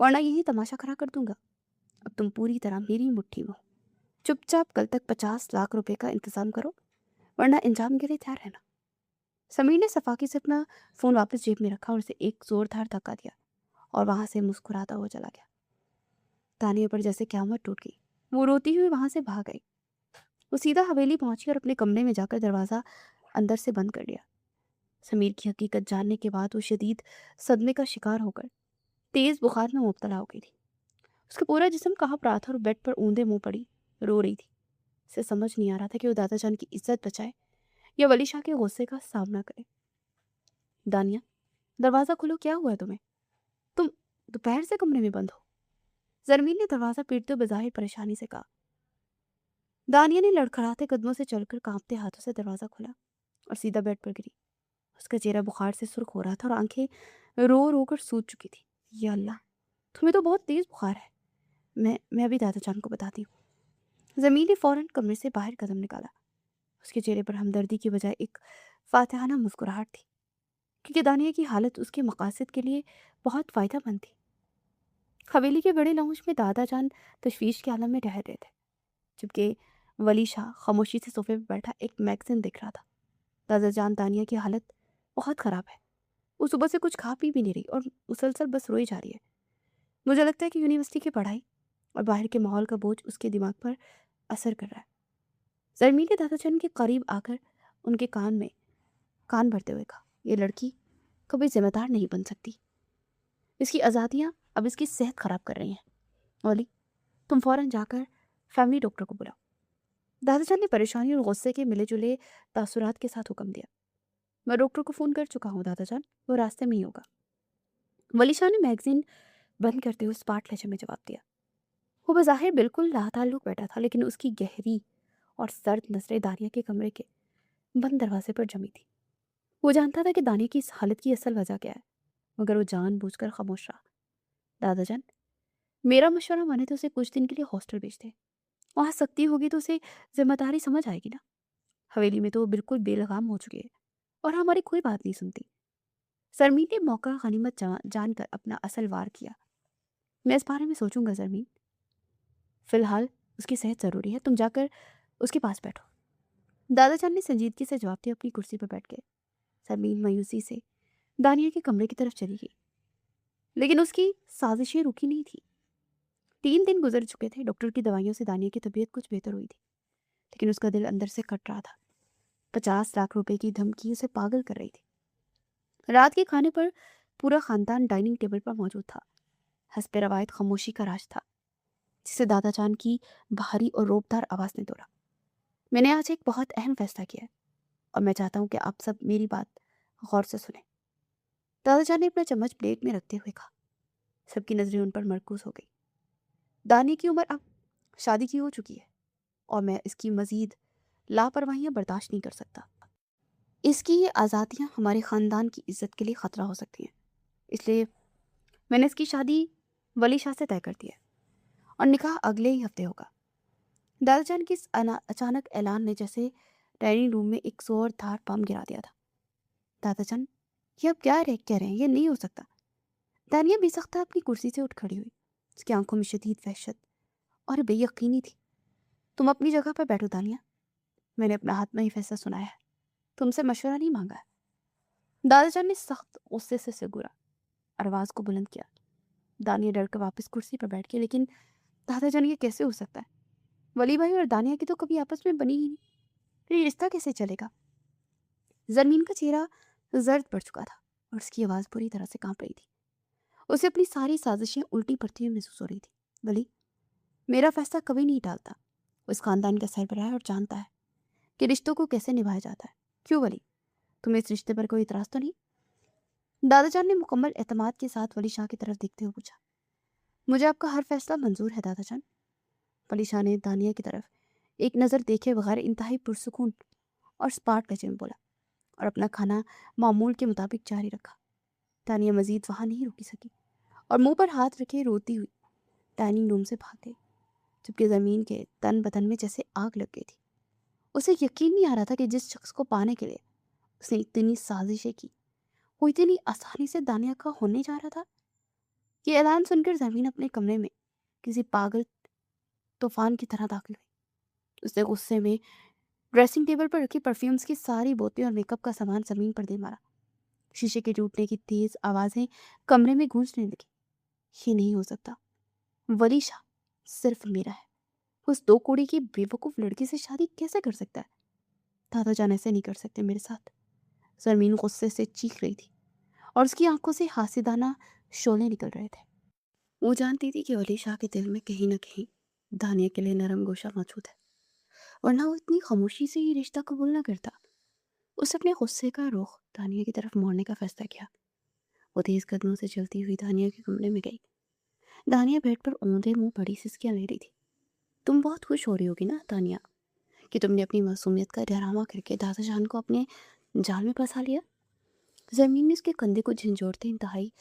वरना यही तमाशा खड़ा कर दूंगा। अब तुम पूरी तरह मेरी मुट्ठी में हो। चुपचाप कल तक 50 लाख रुपए का इंतजाम करो, वरना इंजाम के लिए तैयार रहना। समीर ने सफाकी से अपना फ़ोन वापस जेब में रखा और उसे एक जोरदार धक्का दिया और वहां से मुस्कुराता हुआ चला गया। दानिया पर जैसे क़यामत टूट गई। वो रोती हुई वहां से भाग गई। वो सीधा हवेली पहुंची और अपने कमरे में जाकर दरवाज़ा अंदर से बंद कर लिया। समीर की हकीकत जानने के बाद वो शदीद सदमे का शिकार होकर तेज बुखार में मुब्तला हो गई थी। उसका पूरा जिस्म कांप रहा था और बेड पर ऊंधे मुंह पड़ी रो रही थी। उसे समझ नहीं आ रहा था कि वो दादाजान की इज्जत बचाए या वली शाह के गुस्से का सामना करे। दानिया, दरवाज़ा खोलो, क्या हुआ है तुम्हें? तुम दोपहर से कमरे में बंद हो? जरमीन ने दरवाज़ा पीटते हुए बज़ाहिर परेशानी से कहा। दानिया ने लड़खड़ाते कदमों से चलकर कांपते हाथों से दरवाज़ा खोला और सीधा बेड पर गिरी। उसका चेहरा बुखार से सुर्ख हो रहा था और आंखें रो रो कर सूज चुकी थी। या अल्लाह, तुम्हें तो बहुत तेज़ बुखार है। मैं अभी दादाजान को बताती हूँ। ज़मीन ने फ़ौरन कमरे से बाहर कदम निकाला। उसके चेहरे पर हमदर्दी की बजाय एक फातिहाना मुस्कुराहट थी, क्योंकि दानिया की हालत उसके मकासद के लिए बहुत फ़ायदेमंद थी। हवेली के बड़े लाउंज में दादाजान तशवीश के आलम में ठहर रहे थे, जबकि वली शाह खामोशी से सोफे पर बैठा एक मैगज़ीन देख रहा था। दादाजान, दानिया की हालत बहुत ख़राब है। वो सुबह से कुछ खा पी भी नहीं रही और मुसलसल बस रोई जा रही है। मुझे लगता है कि यूनिवर्सिटी की पढ़ाई और बाहर के माहौल का बोझ उसके दिमाग पर असर कर रहा है। जरमीन ने दादाजान के करीब आकर उनके कान में कान भरते हुए कहा, ये लड़की कभी जिम्मेदार नहीं बन सकती। इसकी आज़ादियाँ अब इसकी सेहत खराब कर रही हैं। ओली, तुम फौरन जाकर फैमिली डॉक्टर को बुलाओ। दादाजान ने परेशानी और गुस्से के मिले जुले तासुरात के साथ हुक्म दिया। मैं डॉक्टर को फ़ोन कर चुका हूँ दादाजान, वो रास्ते में ही होगा। वली शाह ने मैगज़ीन बंद करते हुए स्पार्ट लहजे में जवाब दिया। वो बज़ाहिर बिल्कुल लाताल्लुक़ बैठा था, लेकिन उसकी गहरी और सर्द नज़रें दानिया के कमरे के बंद दरवाजे पर जमी थी। वो जानता था कि दानिया की इस हालत की असल वजह क्या है, मगर वो जानबूझकर खामोश रहा। दादाजान, मेरा मशवरा माने तो उसे कुछ दिन के लिए हॉस्टल भेज दे। वहाँ सख्ती होगी तो उसे जिम्मेदारी समझ आएगी ना। हवेली में तो वो बिल्कुल बेलगाम हो चुकी है और हमारी कोई बात नहीं सुनती। सरमीन ने मौका गनीमत जानकर अपना असल वार किया। मैं इस बारे में सोचूंगा जरमीन। फिलहाल उसकी सेहत ज़रूरी है, तुम जाकर उसके पास बैठो। दादाजान ने संजीदगी से जवाब दिया, अपनी कुर्सी पर बैठ गए। सरमीन मायूसी से दानिया के कमरे की तरफ चली गई, लेकिन उसकी साजिशें रुकी नहीं थी। 3 दिन गुजर चुके थे। डॉक्टर की दवाइयों से दानिया की तबीयत कुछ बेहतर हुई थी, लेकिन उसका दिल अंदर से कट रहा था। 50 लाख रुपए की धमकी उसे पागल कर रही थी। रात के खाने पर पूरा खानदान डाइनिंग टेबल पर मौजूद था। हस्बे रवायत खामोशी का राज था, जिसे दादाजान की भारी और रोबदार आवाज़ ने तोड़ा। मैंने आज एक बहुत अहम फैसला किया है और मैं चाहता हूँ कि आप सब मेरी बात गौर से सुने। दादाजान ने अपना चम्मच प्लेट में रखते हुए कहा। सबकी नजरें उन पर मरकूज हो गई। दानी की उम्र अब शादी की हो चुकी है और मैं इसकी मजीद लापरवाहियां बर्दाश्त नहीं कर सकता। इसकी ये आज़ादियाँ हमारे ख़ानदान की इज्जत के लिए ख़तरा हो सकती हैं। इसलिए मैंने इसकी शादी वली शाह से तय कर दी है और निकाह अगले ही हफ्ते होगा। दादाजान की इस अचानक ऐलान ने जैसे डाइनिंग रूम में एक जोरदार बम गिरा दिया था। दादाजान, ये आप क्या कह रहे हैं? ये नहीं हो सकता। दानिया बेसख्ता अपनी कुर्सी से उठ खड़ी हुई। उसकी आंखों में शदीद वहशत और बेयकीनी थी। तुम अपनी जगह पर बैठो दानिया, मैंने अपना हाथ में ही फैसला सुनाया है, तुमसे मशवरा नहीं मांगा है। दादाजान ने सख्त गुस्से से सिर और आवाज़ को बुलंद किया। दानिया डरकर वापस कुर्सी पर बैठ गई। लेकिन दादाजान, ये कैसे हो सकता है? वली भाई और दानिया की तो कभी आपस में बनी ही नहीं, फिर ये रिश्ता कैसे चलेगा? जरमीन का चेहरा जर्द पड़ चुका था और उसकी आवाज़ पूरी तरह से कांप रही थी। उसे अपनी सारी साजिशें उल्टी पड़ती हुई महसूस हो रही थी। वली, मेरा फैसला कभी नहीं टालता। वो इस खानदान का सरबराह है और जानता है कि रिश्तों को कैसे निभाया जाता है। क्यों वली, तुम्हें इस रिश्ते पर कोई इतराज़ तो नहीं? दादाजान ने मुकम्मल एतमाद के साथ वली शाह की तरफ देखते हुए पूछा। मुझे आपका हर फैसला मंजूर है दादाजान। वली शाह ने दानिया की तरफ एक नज़र देखे बगैर इंतहाई पुरसुकून और स्पार्ट लहजे में बोला और अपना खाना मामूल के मुताबिक जारी रखा। दानिया मजीद वहाँ नहीं रुकी सकी और मुंह पर हाथ रखे रोती हुई डाइनिंग रूम से भाग गई, जबकि ज़मीन के तन बदन में जैसे आग लग गई थी। उसे यकीन नहीं आ रहा था कि जिस शख्स को पाने के लिए उसने इतनी साजिशें की, वो इतनी आसानी से दानिया का होने जा रहा था। ये ऐलान सुनकर ज़मीन अपने कमरे में किसी पागल तूफान की तरह दाखिल हुई। उसने गुस्से में ड्रेसिंग टेबल पर रखी परफ्यूम्स की सारी बोतलें और मेकअप का सामान ज़मीन पर दे मारा। शीशे के टूटने की तेज़ आवाज़ें कमरे में गूंजने लगी। ये नहीं हो सकता। वली शाह सिर्फ मेरा है। उस 2 कौड़ी की बेवकूफ़ लड़की से शादी कैसे कर सकता है? दादाजान ऐसे नहीं कर सकते मेरे साथ। सरमीन गुस्से से चीख रही थी और उसकी आंखों से हास्यदाना शोले निकल रहे थे। वो जानती थी कि वली शाह के दिल में कहीं न कहीं दानिया के लिए नरम गोशा मौजूद है, वरना वो इतनी खामोशी से ये रिश्ता कबूल ना करता। उसने अपने गुस्से का रुख दानिया की तरफ मोड़ने का फैसला किया। वो तेज कदमों से चलती हुई दानिया के कमरे में गई। दानिया बेड पर औंधे मुंह बड़ी सिसकियां ले रही थी। तुम बहुत खुश हो रही होगी ना दानिया, कि तुमने अपनी मासूमियत का डरावा करके दादा जान को अपने जाल में फंसा लिया। जमीन ने उसके कंधे को झंझोड़ते इंतहाई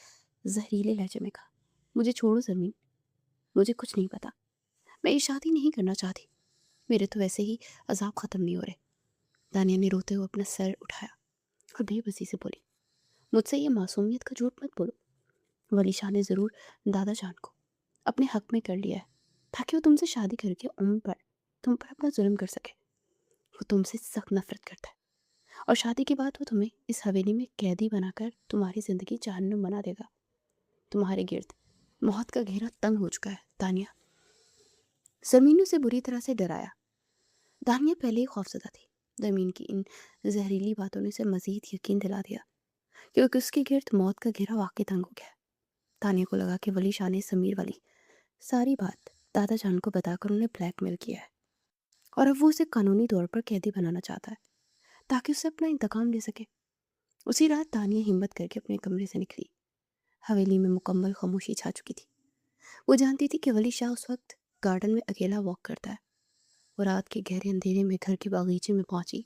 जहरीले लहजे में कहा, मुझे छोड़ो जमीन, मुझे कुछ नहीं पता। मैं ये शादी नहीं करना चाहती। मेरे तो वैसे ही अजाब ख़त्म नहीं हो रहे। दानिया ने रोते हुए अपना सर उठाया और बेबसी से बोली, मुझसे ये मासूमियत का झूठ मत बोलो। वली शाह ने ज़रूर दादा जान को अपने हक में कर लिया है, ताकि वो तुमसे शादी करके उम्र पर तुम पर अपना जुल्म कर सके। वो तुमसे सख्त नफरत करता है और शादी के बाद वो तुम्हें इस हवेली में कैदी बनाकर तुम्हारी ज़िंदगी जहन्नुम बना देगा। तुम्हारे गिर्द मौत का घेरा तंग हो चुका है दानिया। ज़मीन ने उसे बुरी तरह से डराया। दानिया पहले ही खौफज़दा थी। ज़मीन की इन जहरीली बातों ने उसे मज़ीद यकीन दिला दिया क्योंकि उसके गिर्द मौत का घेरा वाकई तंग हो गया। तानिया को लगा कि वली शाह ने समीर वाली सारी बात दादा जान को बताकर उन्हें ब्लैकमेल किया है और अब वो उसे कानूनी तौर पर कैदी बनाना चाहता है ताकि उसे अपना इंतकाम ले सके। उसी रात तानिया हिम्मत करके अपने कमरे से निकली। हवेली में मुकम्मल खामोशी छा चुकी थी। वो जानती थी कि वली शाह उस वक्त गार्डन में अकेला वॉक करता है। वो रात के गहरे अंधेरे में घर के बागीचे में पहुंची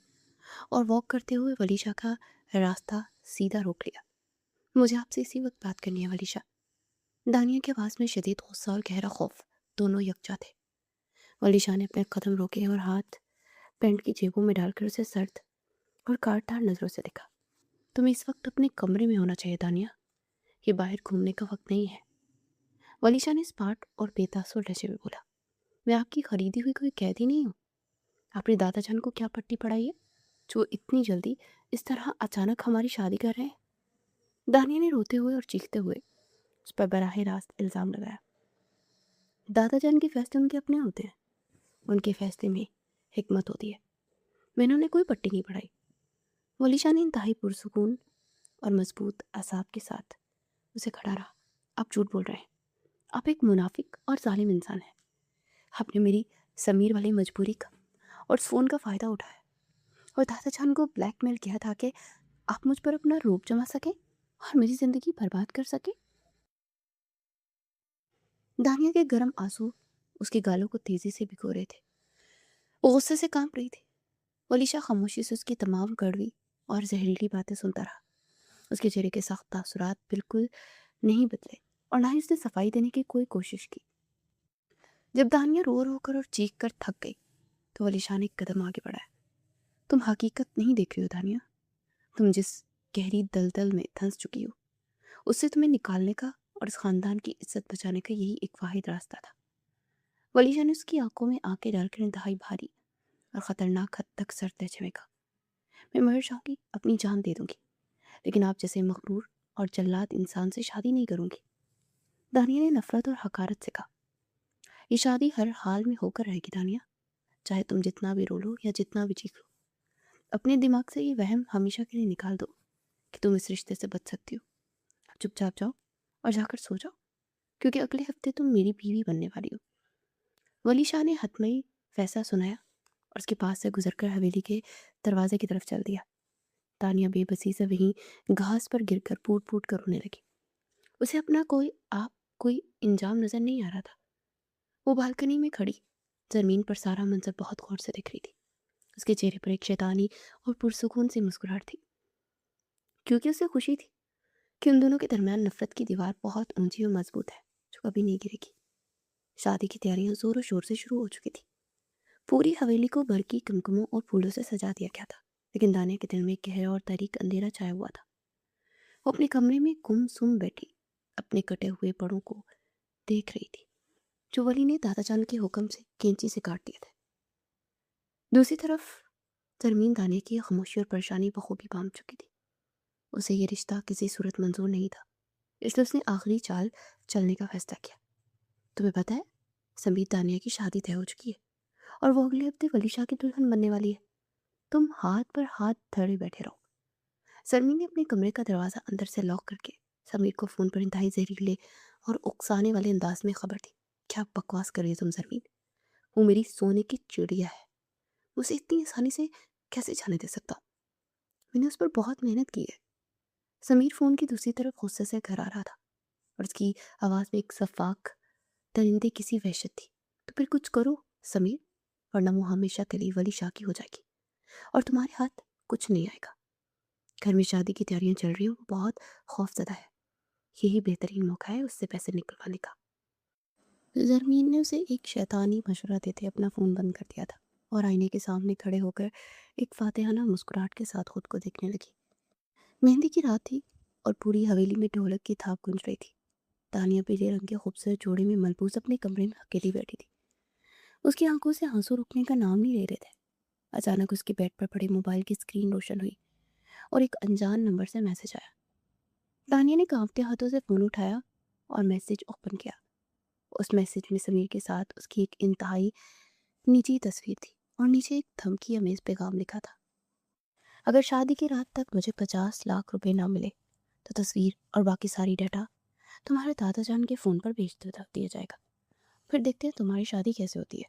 और वॉक करते हुए वली शाह का रास्ता सीधा रोक लिया। मुझे आपसे इसी वक्त बात करनी है वली शाह। दानिया की आवाज़ में शदीद गुस्सा और गहरा खौफ दोनों यकजा थे। वली शाह ने अपने कदम रोके और हाथ पैंट की जेबों में डालकर उसे सर्द और काटदार नज़रों से देखा। तुम्हें इस वक्त अपने कमरे में होना चाहिए दानिया, ये बाहर घूमने का वक्त नहीं है। वली शाह ने स्पार्ट और बेतासुर लहजे में बोला, मैं आपकी खरीदी हुई कोई कैदी नहीं हूँ। आपने दादा जान को क्या पट्टी पढ़ाई है जो इतनी जल्दी इस तरह अचानक हमारी शादी कर रहे हैं। दानिया ने रोते हुए और चीखते हुए उस पर बराह रास्त इल्ज़ाम लगाया। दादा जान के फैसले उनके अपने होते हैं, उनके फैसले में हिकमत होती है। मैंने उन्हें कोई पट्टी नहीं पढ़ाई। वली शाह ने इंतहाई पुरसुकून और मजबूत असाब के साथ उसे खड़ा रहा। आप झूठ बोल रहे हैं। आप एक मुनाफिक और जालिम इंसान हैं। आपने मेरी समीर वाली मजबूरी का और उस फ़ोन का फ़ायदा उठाया और दादा जान को ब्लैकमेल किया ताकि आप मुझ पर अपना रूप जमा सकें और मेरी ज़िंदगी बर्बाद कर सकें। दानिया के गर्म आंसू उसके गालों को तेज़ी से भिगो रहे थे। वो गुस्से से कांप रही थी। वली शाह खामोशी से उसकी तमाम कड़वी और जहरीली बातें सुनता रहा। उसके चेहरे के सख्त तासुरात बिल्कुल नहीं बदले और ना ही उसने सफाई देने की कोई कोशिश की। जब दानिया रो रो कर और चीख कर थक गई तो वली शाह ने एक कदम आगे बढ़ाया। तुम हकीकत नहीं देख रही हो दानिया। तुम जिस गहरी दलदल में धंस चुकी हो उससे तुम्हें निकालने का और इस खानदान की इज्जत बचाने का यही एक वाहिद रास्ता था। वली शाह ने उसकी आंखों में आंखें डालकर इंतहाई भारी और ख़तरनाक हद तक सर लहजे में कहा, मैं मर जाऊंगी, अपनी जान दे दूंगी, लेकिन आप जैसे मगरूर और जल्लाद इंसान से शादी नहीं करूंगी। दानिया ने नफरत और हकारत से कहा, ये शादी हर हाल में होकर रहेगी दानिया, चाहे तुम जितना भी रो लो या जितना भी चीख लो। अपने दिमाग से ये वहम हमेशा के लिए निकाल दो कि तुम इस रिश्ते से बच सकती हो। चुपचाप जाओ और जाकर सो जाओ, क्योंकि अगले हफ्ते तुम मेरी बीवी बनने वाली हो। वली शाह ने हतमई फैसला सुनाया और उसके पास से गुजरकर हवेली के दरवाजे की तरफ चल दिया। तानिया बेबसी से वहीं घास पर गिरकर फूट फूट कर रोने लगी। उसे अपना कोई इंजाम नजर नहीं आ रहा था। वो बालकनी में खड़ी जमीन पर सारा मंजर बहुत गौर से देख रही थी। उसके चेहरे पर एक शैतानी और पुरसुकून सी मुस्कुराहट थी, क्योंकि उसे खुशी थी कि उन दोनों के दरमियान नफरत की दीवार बहुत ऊंची और मजबूत है जो कभी नहीं गिरेगी। शादी की तैयारियां जोरों शोर से शुरू हो चुकी थी। पूरी हवेली को बरकी कुमकुमों और फूलों से सजा दिया गया था, लेकिन दानिया के दिल में एक गहरा और तारीक अंधेरा छाया हुआ था। वो अपने कमरे में गुम सुम बैठी अपने कटे हुए पड़ों को देख रही थी जो वली ने दादा जान के हुक्म से कैंची से काट दिए थे। दूसरी तरफ तरमीन दानिया की खामोशी और परेशानी बखूबी बांध चुकी थी। उसे ये रिश्ता किसी सूरत मंजूर नहीं था, इसलिए उसने आखिरी चाल चलने का फैसला किया। तुम्हें पता है, समीर दानिया की शादी तय हो चुकी है और वो अगले हफ्ते वली शाह की दुल्हन बनने वाली है। तुम हाथ पर हाथ धरे बैठे रहो। सरमी ने अपने कमरे का दरवाज़ा अंदर से लॉक करके समीर को फ़ोन पर इंतहाई जहरीले और उकसाने वाले अंदाज में खबर दी। क्या बकवास कर रही हो तुम सरमीन? वो मेरी सोने की चिड़िया है, उसे इतनी आसानी से कैसे जाने दे सकता हूँ? मैंने उस पर बहुत मेहनत की है। समीर फ़ोन की दूसरी तरफ गुस्से से घर आ रहा था और उसकी आवाज़ में एक सफाक दरिंदे किसी वहशत थी। तो फिर कुछ करो समीर, वरना वो हमेशा के लिए वली शाह की हो जाएगी और तुम्हारे हाथ कुछ नहीं आएगा। घर में शादी की तैयारियां चल रही हो, वो बहुत खौफजदा है। यही बेहतरीन मौका है उससे पैसे निकलवाने का। जरमीन ने उसे एक शैतानी मशवरा देते अपना फ़ोन बंद कर दिया था और आईने के सामने खड़े होकर एक फातिहाना मुस्कुराहट के साथ खुद को देखने लगी। मेहंदी की रात थी और पूरी हवेली में ढोलक की थाप गूंज रही थी। तानिया पीले रंग के खूबसूरत जोड़े में मलबूस अपने कमरे में अकेली बैठी थी। उसकी आंखों से आंसू रुकने का नाम नहीं ले रहे थे। अचानक उसके बेड पर पड़े मोबाइल की स्क्रीन रोशन हुई और एक अनजान नंबर से मैसेज आया। तानिया ने कांपते हाथों से फ़ोन उठाया और मैसेज ओपन किया। उस मैसेज में समीर के साथ उसकी एक इंतहाई निजी तस्वीर थी और नीचे एक धमकी अमेज पैगाम लिखा था। अगर शादी की रात तक मुझे 50 लाख रुपए ना मिले तो तस्वीर और बाकी सारी डाटा तुम्हारे दादा जान के फ़ोन पर भेज दिया जाएगा। फिर देखते हैं तुम्हारी शादी कैसे होती है।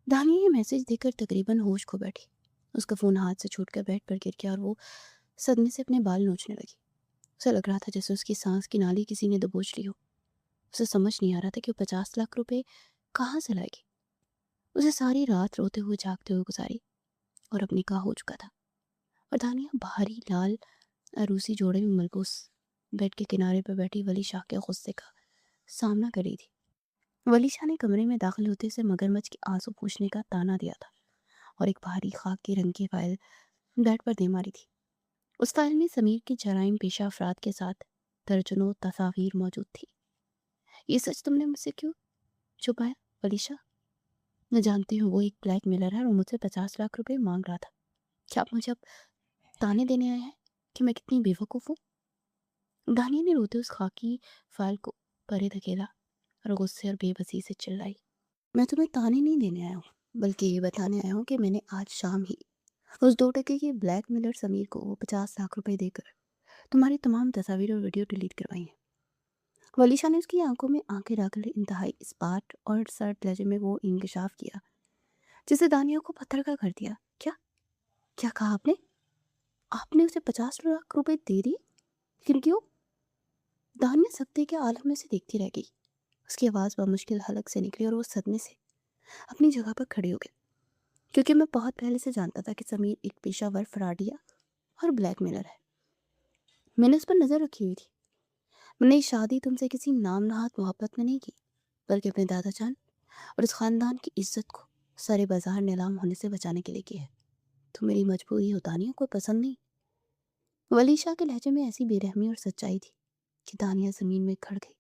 दानिया ये मैसेज देखकर तकरीबन होश खो बैठी। उसका फ़ोन हाथ से छूटकर बेड पर गिर गया और वो सदमे से अपने बाल नोचने लगी। उसे लग रहा था जैसे उसकी सांस की नाली किसी ने दबोच ली हो। उसे समझ नहीं आ रहा था कि वो 50 लाख रुपए कहाँ से लाएगी। उसे सारी रात रोते हुए जागते हुए गुजारी और अब निकाह हो चुका था और दानिया भारी लाल अरूसी जोड़े में मलबूस बेड के किनारे पर बैठी वली शाह के गुस्से का सामना कर रही थी। वली शाह ने कमरे में दाखिल होते से मगरमच्छ के आंसू पूछने का ताना दिया था और एक भारी खाक के रंग की फाइल बेड पर दे मारी थी। उस फाइल में समीर के जराइम पेशा अफराद के साथ दर्जनों तस्वीर मौजूद थी। ये सच तुमने मुझसे क्यों छुपाया वलीशा? मैं जानती हूँ वो एक ब्लैक मेलर है और मुझसे 50 लाख रुपए मांग रहा था। क्या आप मुझे अब ताने देने आए हैं कि मैं कितनी बेवकूफ़ हूँ? दानिया ने रोते उस खाकी फाइल को परे धकेला और गुस्से और बेबसी से चिल्लाई, मैं तुम्हें ताने नहीं देने आया हूँ, बल्कि ये बताने आया हूँ कि मैंने आज शाम ही उस 2 टके के ब्लैक मेलर समीर को वो 50 लाख रुपए देकर तुम्हारी तमाम तस्वीर और वीडियो डिलीट करवाई हैं। वलीशा ने उसकी आंखों में आंखें डालकर इंतहाई इस्पात और सर्द लहजे में वो इंकशाफ किया जिसे दानिया को पत्थर का कर दिया। क्या क्या कहा आपने? आपने उसे 50 लाख रुपए दे दिए? लेकिन क्यों? दानिया सख्ती के आलम में से देखती रह गई। उसकी आवाज़ मुश्किल हलक से निकली और वो सदमे से अपनी जगह पर खड़े हो गए। क्योंकि मैं बहुत पहले से जानता था कि समीर एक पेशावर फ्रॉडिया और ब्लैकमेलर है। मैंने उस पर नज़र रखी हुई थी। मैंने ये शादी तुमसे किसी नाम नहाद मोहब्बत में नहीं की, बल्कि अपने दादा जान और इस खानदान की इज्जत को सारे बाजार नीलाम होने से बचाने के लिए की है। तो मेरी मजबूरी हो दानिया को पसंद नहीं। वलीशा के लहजे में ऐसी बेरहमी और सच्चाई थी कि दानिया ज़मीन में खड़ गई।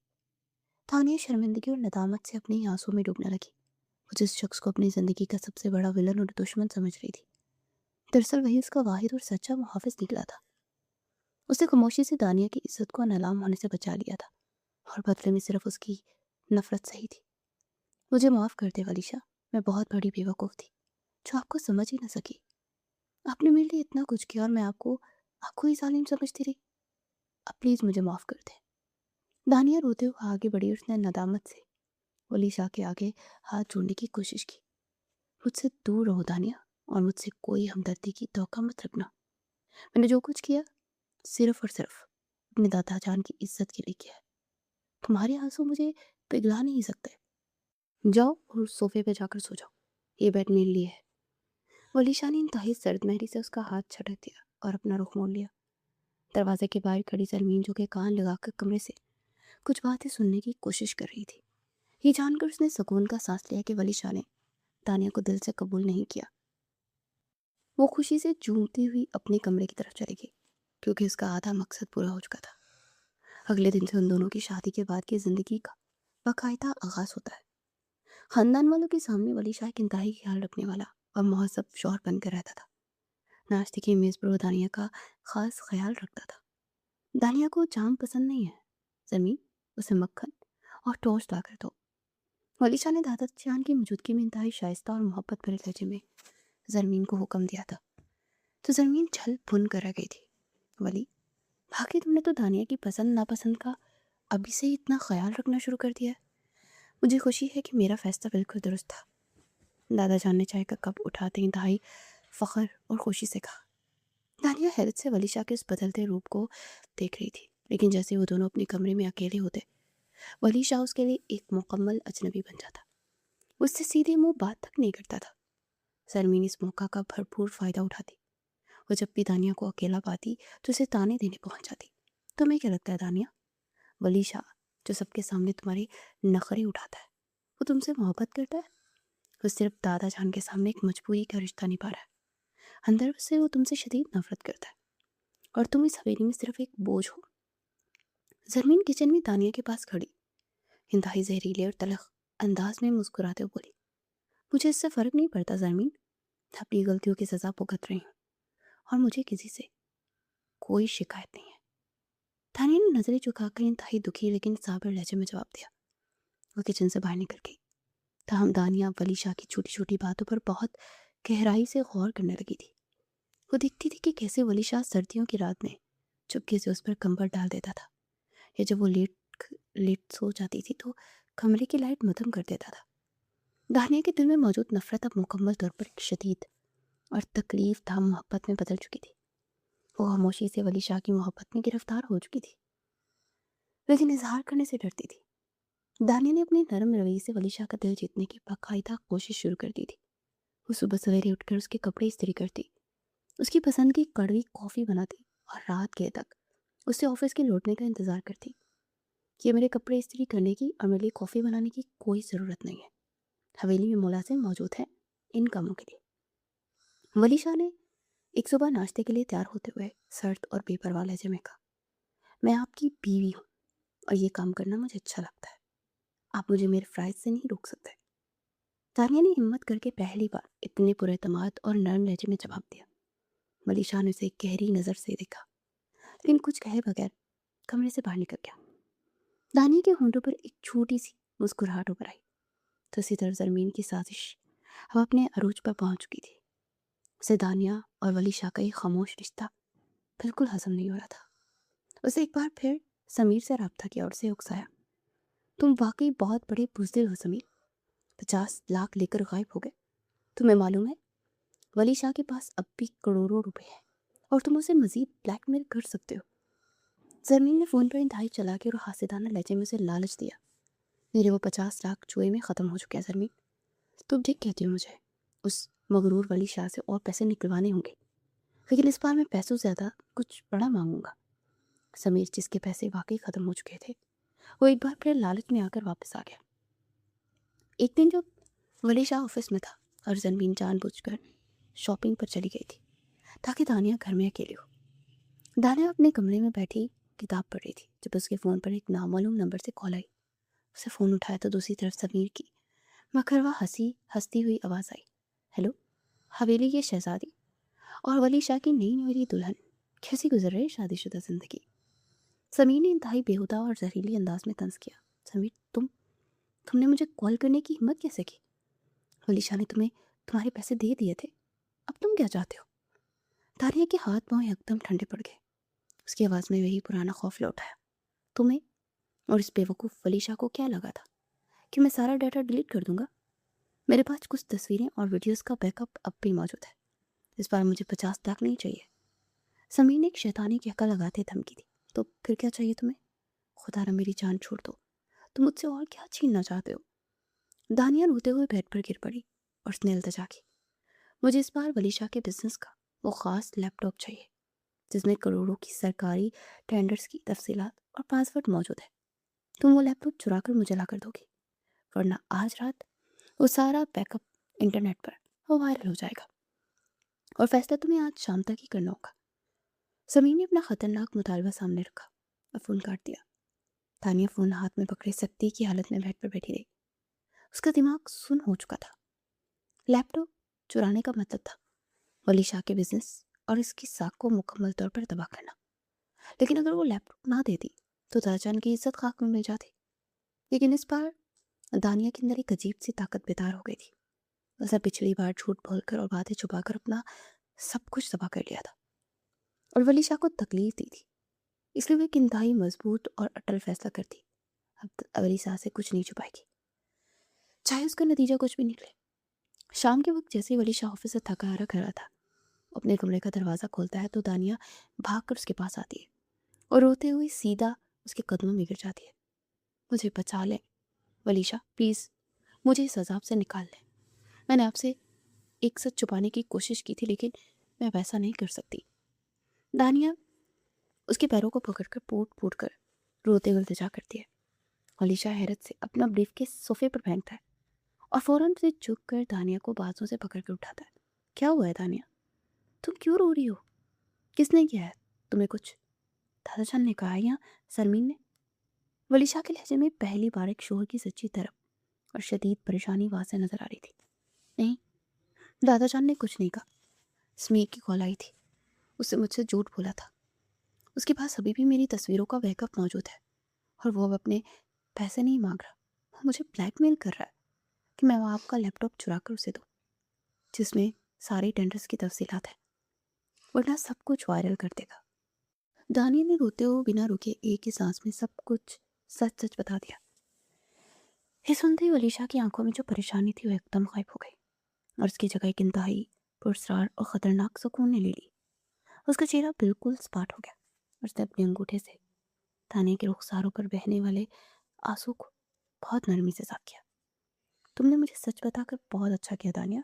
दानिया शर्मिंदगी और नदामत से अपने ही आंसू में डूबने लगी। वो जिस शख्स को अपनी ज़िंदगी का सबसे बड़ा विलन और दुश्मन समझ रही थी, दरअसल वही उसका वाहिद और सच्चा मुहाफिज निकला था। उसने खामोशी से दानिया की इज्जत को नीलाम होने से बचा लिया था और बदले में सिर्फ उसकी नफरत सही थी। मुझे माफ़ कर दे वलीशा, मैं बहुत बड़ी बेवकूफ़ थी जो आपको समझ ही न सकी। आपने मेरे लिए इतना कुछ किया और मैं आपको आपको ही जालिम समझती रही। अब प्लीज़ मुझे माफ़ कर दे। दानिया रोते हुए आगे बढ़ी। उसने नदामत से वलीशा के आगे हाथ जोड़ने की कोशिश की। मुझसे दूर रहो दानिया और मुझसे कोई हमदर्दी की तौका मत रखना। मैंने जो कुछ किया सिर्फ और सिर्फ अपने दादा जान की इज्जत के लिए किया है। तुम्हारे आंसू मुझे पिघला नहीं सकते। जाओ और सोफे पे जाकर सो जाओ, ये बेड मेरे लिए है। वलीशा ने इंतहाई सर्द महरी से उसका हाथ छटक दिया और अपना रुख मोड़ लिया। दरवाजे के बाहर खड़ी सरमीन जो के कान लगाकर कमरे से कुछ बातें सुनने की कोशिश कर रही थी। ये जानकर उसने सुकून का सांस लिया कि वलीशा ने तानिया को दिल से कबूल नहीं किया। वो खुशी से झूमती हुई अपने कमरे की तरफ चली गई क्योंकि उसका आधा मकसद पूरा हो चुका था। अगले दिन से उन दोनों की शादी के बाद की जिंदगी का बाकायदा आगाज होता है। खानदान वालों के सामने वलीशा एक इंतहाई ख्याल रखने वाला और महजब शौहर बनकर रहता था। नाश्ते की मेज़ पर वो दानिया का खास ख्याल रखता था। दानिया को जाम पसंद नहीं है, जमीन उसे मक्खन और टोस्ट लाकर दो। वलीशा ने दादा जान की मौजूदगी में इंतहाई शाइस्ता और मोहब्बत भरे लहजे में जरमीन को हुक्म दिया था। तो जरमीन छल भुन कर रह गई थी। वली, बाकी तुमने तो दानिया की पसंद नापसंद का अभी से ही इतना ख्याल रखना शुरू कर दिया है। मुझे खुशी है कि मेरा फैसला बिल्कुल दुरुस्त था। दादा जान ने चाय का कप उठाते इंतहाई फ़ख्र और खुशी से कहा। दानिया हैरत से वलीशा के उस बदलते रूप को देख रही थी, लेकिन जैसे वो दोनों अपने कमरे में अकेले होते, वलीशा उसके लिए एक मुकम्मल अजनबी बन जाता। उससे सीधे मुंह बात तक नहीं करता था। सरमीन इस मौका का भरपूर फ़ायदा उठाती। वो जब भी दानिया को अकेला पाती तो उसे ताने देने पहुंच जाती। तुम्हें क्या लगता है दानिया, वलीशा जो सबके सामने तुम्हारे नखरे उठाता है, वो तुमसे मोहब्बत करता है? वो सिर्फ दादा जान के सामने एक मजबूरी का रिश्ता निभा रहा है। अंदर से वो तुमसे शदीद नफरत करता है और तुम इस हवेली में सिर्फ एक बोझ हो। जरमीन किचन में दानिया के पास खड़ी इंतहाई जहरीले और तलख अंदाज में मुस्कुराते हुए बोली, मुझे इससे फ़र्क नहीं पड़ता जरमीन, अपनी गलतियों की सज़ा भुगत रही हूँ और मुझे किसी से कोई शिकायत नहीं है। दानिया ने नज़रें झुकाकर इंतहाई दुखी लेकिन साबिर लहजे में जवाब दिया। वो किचन से बाहर निकल गई। ताहम दानिया वलीशा की छोटी छोटी बातों पर बहुत गहराई से गौर करने लगी थी। वो दिखती थी कि कैसे वलीशा सर्दियों की रात में चुपके से उस पर कंबल डाल देता था, या जब वो लेट लेट सो जाती थी तो कमरे की लाइट मद्धम कर देता था। दानिया के दिल में मौजूद नफरत अब मुकम्मल तौर पर एक शदीद और तकलीफ था मोहब्बत में बदल चुकी थी। वो खामोशी से वलीशा की मोहब्बत में गिरफ्तार हो चुकी थी, लेकिन इजहार करने से डरती थी। दानिया ने अपने नरम रवैये से वलीशा का दिल जीतने की बाकायदा कोशिश शुरू कर दी थी। वो सुबह सवेरे उठकर उसके कपड़े इस्त्री करती, उसकी पसंद की कड़वी कॉफ़ी बनाती और रात गए तक उससे ऑफिस के लौटने का इंतज़ार करती कि मेरे कपड़े इस्त्री करने की और मेरे लिए कॉफ़ी बनाने की कोई ज़रूरत नहीं है, हवेली में मुलाजिम मौजूद हैं इन कामों के लिए। वलीशा ने एक सुबह नाश्ते के लिए तैयार होते हुए सर्द और बेपरवाह लहजे में कहा, मैं आपकी बीवी हूँ और ये काम करना मुझे अच्छा लगता है। आप मुझे मेरे फ़राइज़ से नहीं रोक सकते। तानिया ने हिम्मत करके पहली बार इतने पुरएतमाद और नरम लहजे में जवाब दिया। वलीशा ने उसे एक गहरी नज़र से देखा, लेकिन कुछ कहे बगैर कमरे से बाहर निकल गया। दानिया के होंठों पर एक छोटी सी मुस्कुराहट उभर आई। तो इसी तरह जरमीन की साजिश अब अपने अरूज पर पहुंच चुकी थी। उसे दानिया और वलीशा का ये खामोश रिश्ता बिल्कुल हजम नहीं हो रहा था। उसे एक बार फिर समीर से रब्ता किया और उसे उकसाया, तुम वाकई बहुत बड़े बुज़दिल हो समीर, 50 लाख लेकर गायब हो गए। तुम्हें मालूम है वलीशा के पास अब भी करोड़ों रुपए हैं और तुम उसे मजीद ब्लैकमेल कर सकते हो। जरमीन ने फ़ोन पर इंतहाई चला के और हासिदाना लहजे में उसे लालच दिया। मेरे वो 50 लाख जुए में ख़त्म हो चुके हैं जरमीन, तुम ठीक कहती हो, मुझे उस मगरूर वलीशा से और पैसे निकलवाने होंगे, लेकिन इस बार मैं पैसों से ज़्यादा कुछ बड़ा मांगूंगा। समीर जिसके पैसे वाकई ख़त्म हो चुके थे, वो एक बार फिर लालच में आकर वापस आ गया। एक दिन जब वलीशा ऑफिस में था और जरमीन जानबूझकर शॉपिंग पर चली गई थी ताकि दानिया घर में अकेली हो। दानिया अपने कमरे में बैठी किताब पढ़ रही थी जब उसके फ़ोन पर एक नामालूम नंबर से कॉल आई। उसे फ़ोन उठाया तो दूसरी तरफ समीर की मकरवा हंसती हुई आवाज़ आई, हेलो, हवेली की शहजादी और वलीशा की नई नवेली दुल्हन, कैसी गुजर रही शादीशुदा ज़िंदगी? समीर ने इंतहाई बेहुदा और जहरीली अंदाज में तंज किया, समीर तुमने मुझे कॉल करने की हिम्मत कैसे की? वलीशा ने तुम्हें तुम्हारे पैसे दे दिए थे, अब तुम क्या चाहते हो? दानिया के हाथ पाँव एकदम ठंडे पड़ गए। उसकी आवाज़ में वही पुराना खौफ लौट आया। तुम्हें और इस बेवकूफ़ वलीशा को क्या लगा था कि मैं सारा डाटा डिलीट कर दूंगा? मेरे पास कुछ तस्वीरें और वीडियोस का बैकअप अब भी मौजूद है। इस बार मुझे 50 लाख नहीं चाहिए। समीर ने एक शैतानी कहका लगाते धमकी दी। तो फिर क्या चाहिए तुम्हें? खुदा मेरी जान छोड़ दो, तुम मुझसे और क्या छीनना चाहते हो? दानिया रोते हुए बेड पर गिर पड़ी और उसने इल्तिजा की, मुझे इस बार वलीशा के बिजनेस का वो ख़ास लैपटॉप चाहिए जिसमें करोड़ों की सरकारी टेंडर्स की तफसीलात और पासवर्ड मौजूद है। तुम वो लैपटॉप चुरा कर मुझे ला कर दोगी, वरना आज रात वो सारा बैकअप इंटरनेट पर वो वायरल हो जाएगा और फैसला तुम्हें आज शाम तक ही करना होगा। समीर ने अपना खतरनाक मुतालबा सामने रखा और फ़ोन काट दिया। तानिया फ़ोन हाथ में पकड़े सख्ती की हालत में बेड पर बैठी रही। उसका दिमाग सुन हो चुका था। लैपटॉप चुराने का मतलब था वलीशा के बिजनेस और इसकी साख को मुकम्मल तौर पर तबाह करना। लेकिन अगर वो लैपटॉप ना देती तो दाजान की इज्जत खाक में मिल जाती। लेकिन इस बार दानिया के अंदर एक अजीब सी ताकत बेदार हो गई थी। उसने पिछली बार झूठ बोलकर और बातें छुपाकर अपना सब कुछ तबाह कर लिया था। और वलीशा को तकलीफ दी थी, इसलिए वो एक इंतहाई मजबूत और अटल फैसला करती। अब वलीशा से कुछ नहीं छुपाएगी, चाहे उसका नतीजा कुछ भी निकले। शाम के वक्त जैसे ही वलीशा ऑफिस से थका हारा घर आता, अपने कमरे का दरवाज़ा खोलता है तो दानिया भाग कर उसके पास आती है और रोते हुए सीधा उसके कदमों में गिर जाती है। मुझे बचा लें वलीशा, प्लीज़ मुझे इस अजाब से निकाल लें। मैंने आपसे एक सच छुपाने की कोशिश की थी, लेकिन मैं वैसा नहीं कर सकती। दानिया उसके पैरों को पकड़कर पोट पोट कर रोते हुए इल्तिजा करती है। वलीशा हैरत से अपना ब्रीफ के सोफे पर फेंकता है और फौरन से झुक कर दानिया को बाजू से पकड़ कर उठाता है। क्या हुआ है दानिया, तुम क्यों रो रही हो? किसने किया है तुम्हें कुछ? दादा जान ने कहा या सरमीन ने? वलीशा के लहजे में पहली बार एक शोहर की सच्ची तरफ और शदीद परेशानी वाज़ेह नजर आ रही थी। नहीं, दादा जान ने कुछ नहीं कहा। समीर की कॉल आई थी, उससे मुझसे झूठ बोला था। उसके पास अभी भी मेरी तस्वीरों का बैकअप मौजूद है और वो अब अपने पैसे नहीं मांग रहा। वो मुझे ब्लैकमेल कर रहा है कि मैं वो आपका लैपटॉप चुरा कर उसे दूँ, जिसमें सारी टेंडर्स की तफसीलात हैं, वरना सब कुछ वायरल कर देगा। दानिया ने रोते हुए बिना रुके एक ही सांस में सब कुछ सच सच बता दिया। ये सुनते ही वलीशा की आंखों में जो परेशानी थी वो एकदम गायब हो गई और उसकी जगह एक इंतहाई पुरस्कार और खतरनाक सुकून ने ले ली। उसका चेहरा बिल्कुल स्पाट हो गया और उसने अपने अंगूठे से तानिया के रुखसारों पर बहने वाले आंसू को बहुत नरमी से साफ किया। तुमने मुझे सच बताकर बहुत अच्छा किया दानिया,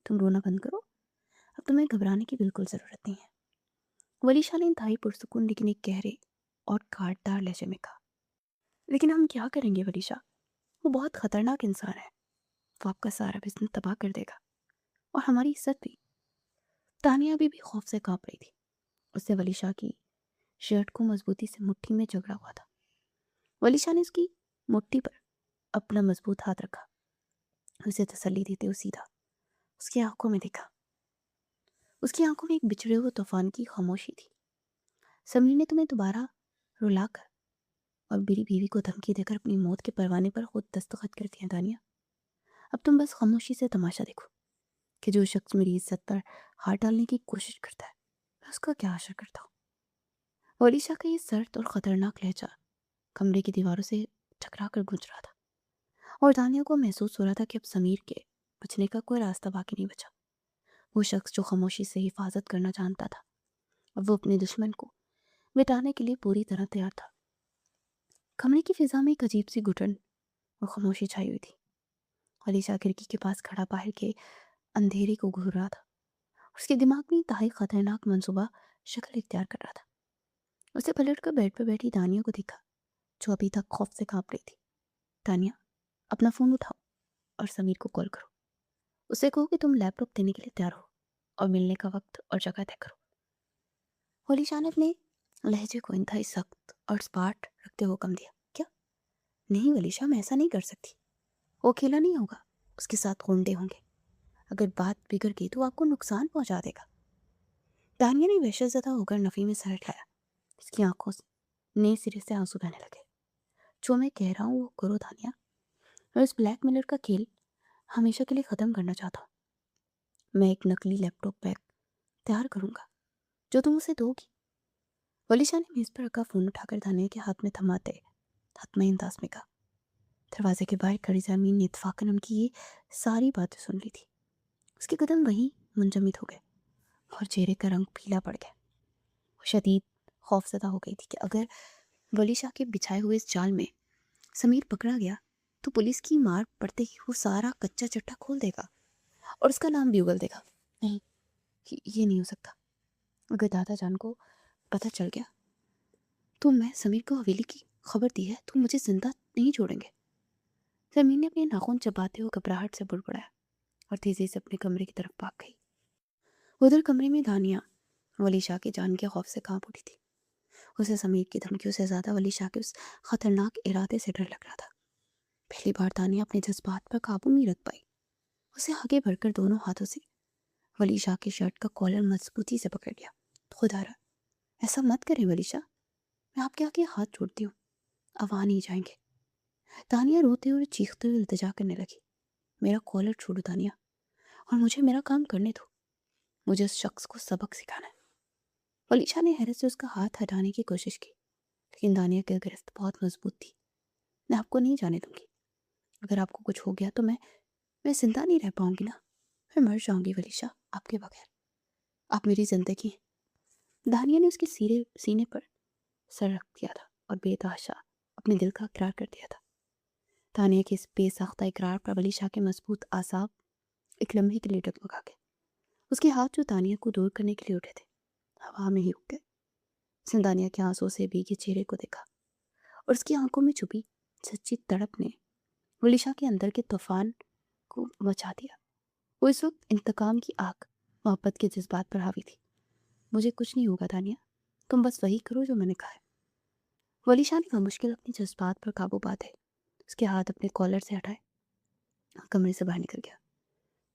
तुम रोना बंद करो, अब तुम्हें घबराने की बिल्कुल ज़रूरत नहीं है। वलीशा ने इंतहाई पुरसुकून लेकिन एक गहरे और काटदार लहजे में कहा। लेकिन हम क्या करेंगे वलीशा, वो बहुत खतरनाक इंसान है, वो आपका सारा बिजनेस तबाह कर देगा और हमारी इज्जत भी। तानिया अभी भी खौफ से कांप रही थी। उससे वलीशा की शर्ट को मजबूती से मुट्ठी में जकड़ा हुआ था। वलीशा ने उसकी मुट्ठी पर अपना मजबूत हाथ रखा, उसे तसल्ली देते हुए सीधा उसकी आंखों में देखा। उसकी आंखों में एक बिछड़े हुए तूफान की खामोशी थी। समीर ने तुम्हें दोबारा रुलाकर और मेरी बीवी को धमकी देकर अपनी मौत के परवाने पर खुद दस्तखत कर दिया दानिया। अब तुम बस खामोशी से तमाशा देखो कि जो शख्स मेरी इज्जत पर हाथ डालने की कोशिश करता है, मैं उसका क्या असर करता हूँ। वलीशा का ये सर्द और खतरनाक लहजा कमरे की दीवारों से टकरा कर गूंज रहा था और दानिया को महसूस हो रहा था कि अब समीर के बचने का कोई रास्ता बाकी नहीं बचा। वो शख्स जो खामोशी से हिफाजत करना जानता था, अब वो अपने दुश्मन को मिटाने के लिए पूरी तरह तैयार था। कमरे की फिजा में एक अजीब सी घुटन और खामोशी छाई हुई थी। वलीशा खिड़की के पास खड़ा बाहर के अंधेरे को घूर रहा था। उसके दिमाग में इंतहाई खतरनाक मंसूबा शक्ल इख्तियार कर रहा था। उसे पलटकर बेड पर बैठी दानिया को देखा, जो अभी तक खौफ से कांप रही थी। दानिया, अपना फ़ोन उठाओ और समीर को कॉल करो। उसे कहो कि तुम लैपटॉप देने के लिए तैयार हो और मिलने का वक्त और जगह तय करो। वलीशा ने अपने लहजे को इंतहाई सख्त और स्पाट रखते हुए हुक्म दिया। क्या? नहीं वलीशा, मैं ऐसा नहीं कर सकती। वो अकेला नहीं होगा, उसके साथ गुंडे होंगे। अगर बात बिगड़ गई तो आपको नुकसान पहुंचा देगा। दानिया ने वहशतज़दा होकर नफ़ी में सर हिलाया। इसकी आंखों से नए सिरे से आंसू बहने लगे। जो मैं कह रहा हूँ वो करो दानिया। मैं इस ब्लैकमेलर का खेल हमेशा के लिए ख़त्म करना चाहता हूँ। मैं एक नकली लैपटॉप बैग तैयार करूँगा जो तुम उसे दोगी। वलीशा ने मेज़ पर रखा फ़ोन उठाकर दानिया के हाथ में थमाते हतमी अंदाज में कहा। दरवाजे के बाहर खड़ी ज़मीन ने इत्तफ़ाक़न उनकी ये सारी बातें सुन ली थी। उसके कदम वहीं मुंजमद हो गए और चेहरे का रंग पीला पड़ गया। वो शदीद खौफज़दा हो गई थी कि अगर वलीशा के बिछाए हुए इस जाल में समीर पकड़ा गया तो पुलिस की मार पड़ते ही वो सारा कच्चा चिट्ठा खोल देगा और उसका नाम भी उगल देगा। नहीं, ये नहीं हो सकता। अगर दादा जान को पता चल गया तो मैं समीर को हवेली की खबर दी है तो मुझे जिंदा नहीं छोड़ेंगे। समीर ने अपने नाखून चबाते हुए घबराहट से बुड़बुड़ाया और तेजी से अपने कमरे की तरफ भाग गई। उधर कमरे में दानिया वलीशा की जान के खौफ से कांप उठी थी। उसे समीर की धमकियों से ज्यादा वलीशा के उस खतरनाक इरादे से डर लग रहा था। पहली बार दानिया अपने जज्बात पर काबू नहीं रख पाई। उसे आगे बढ़कर दोनों हाथों से वलीशा की शर्ट का कॉलर मजबूती से पकड़ लिया। खुदारा, ऐसा मत करें वलीशा, मैं आपके आगे हाथ जोड़ती हूँ, अब आ नहीं जाएंगे। दानिया रोते हुए चीखते हुए इल्तिजा करने लगी। मेरा कॉलर छोड़ो दानिया और मुझे मेरा काम करने दो। मुझे उस शख्स को सबक सिखाना है। वलीशा ने हैरत से उसका हाथ हटाने की कोशिश की, लेकिन दानिया की गिरफ्त बहुत मजबूत थी। मैं आपको नहीं जाने दूंगी। अगर आपको कुछ हो गया तो मैं जिंदा नहीं रह पाऊंगी ना। मैं मर जाऊंगी वलीशा, आपके बगैर। आप मेरी जिंदगी हैं। दानिया ने उसके सीने पर सर रख दिया था और बेतहाशा अपने दिल का इकरार कर दिया था। दानिया के इस बेसाख्ता इकरार पर वलीशा के मजबूत आसाब एक लम्हे के लिए डगमगा गए। उसके हाथ जो दानिया को दूर करने के लिए उठे थे, हवा में ही रुक गए। उसने दानिया के आंसू से भीगे चेहरे को देखा और उसकी आंखों में छुपी सच्ची तड़प ने वलीशा के अंदर के तूफान को मचा दिया। वो इस वक्त इंतकाम की आग, मोहब्बत के जज्बात पर हावी थी। मुझे कुछ नहीं होगा दानिया, तुम बस वही करो जो मैंने कहा है। वलीशा ने मुश्किल अपने जज्बात पर काबू पाते उसके हाथ अपने कॉलर से हटाए और कमरे से बाहर निकल गया।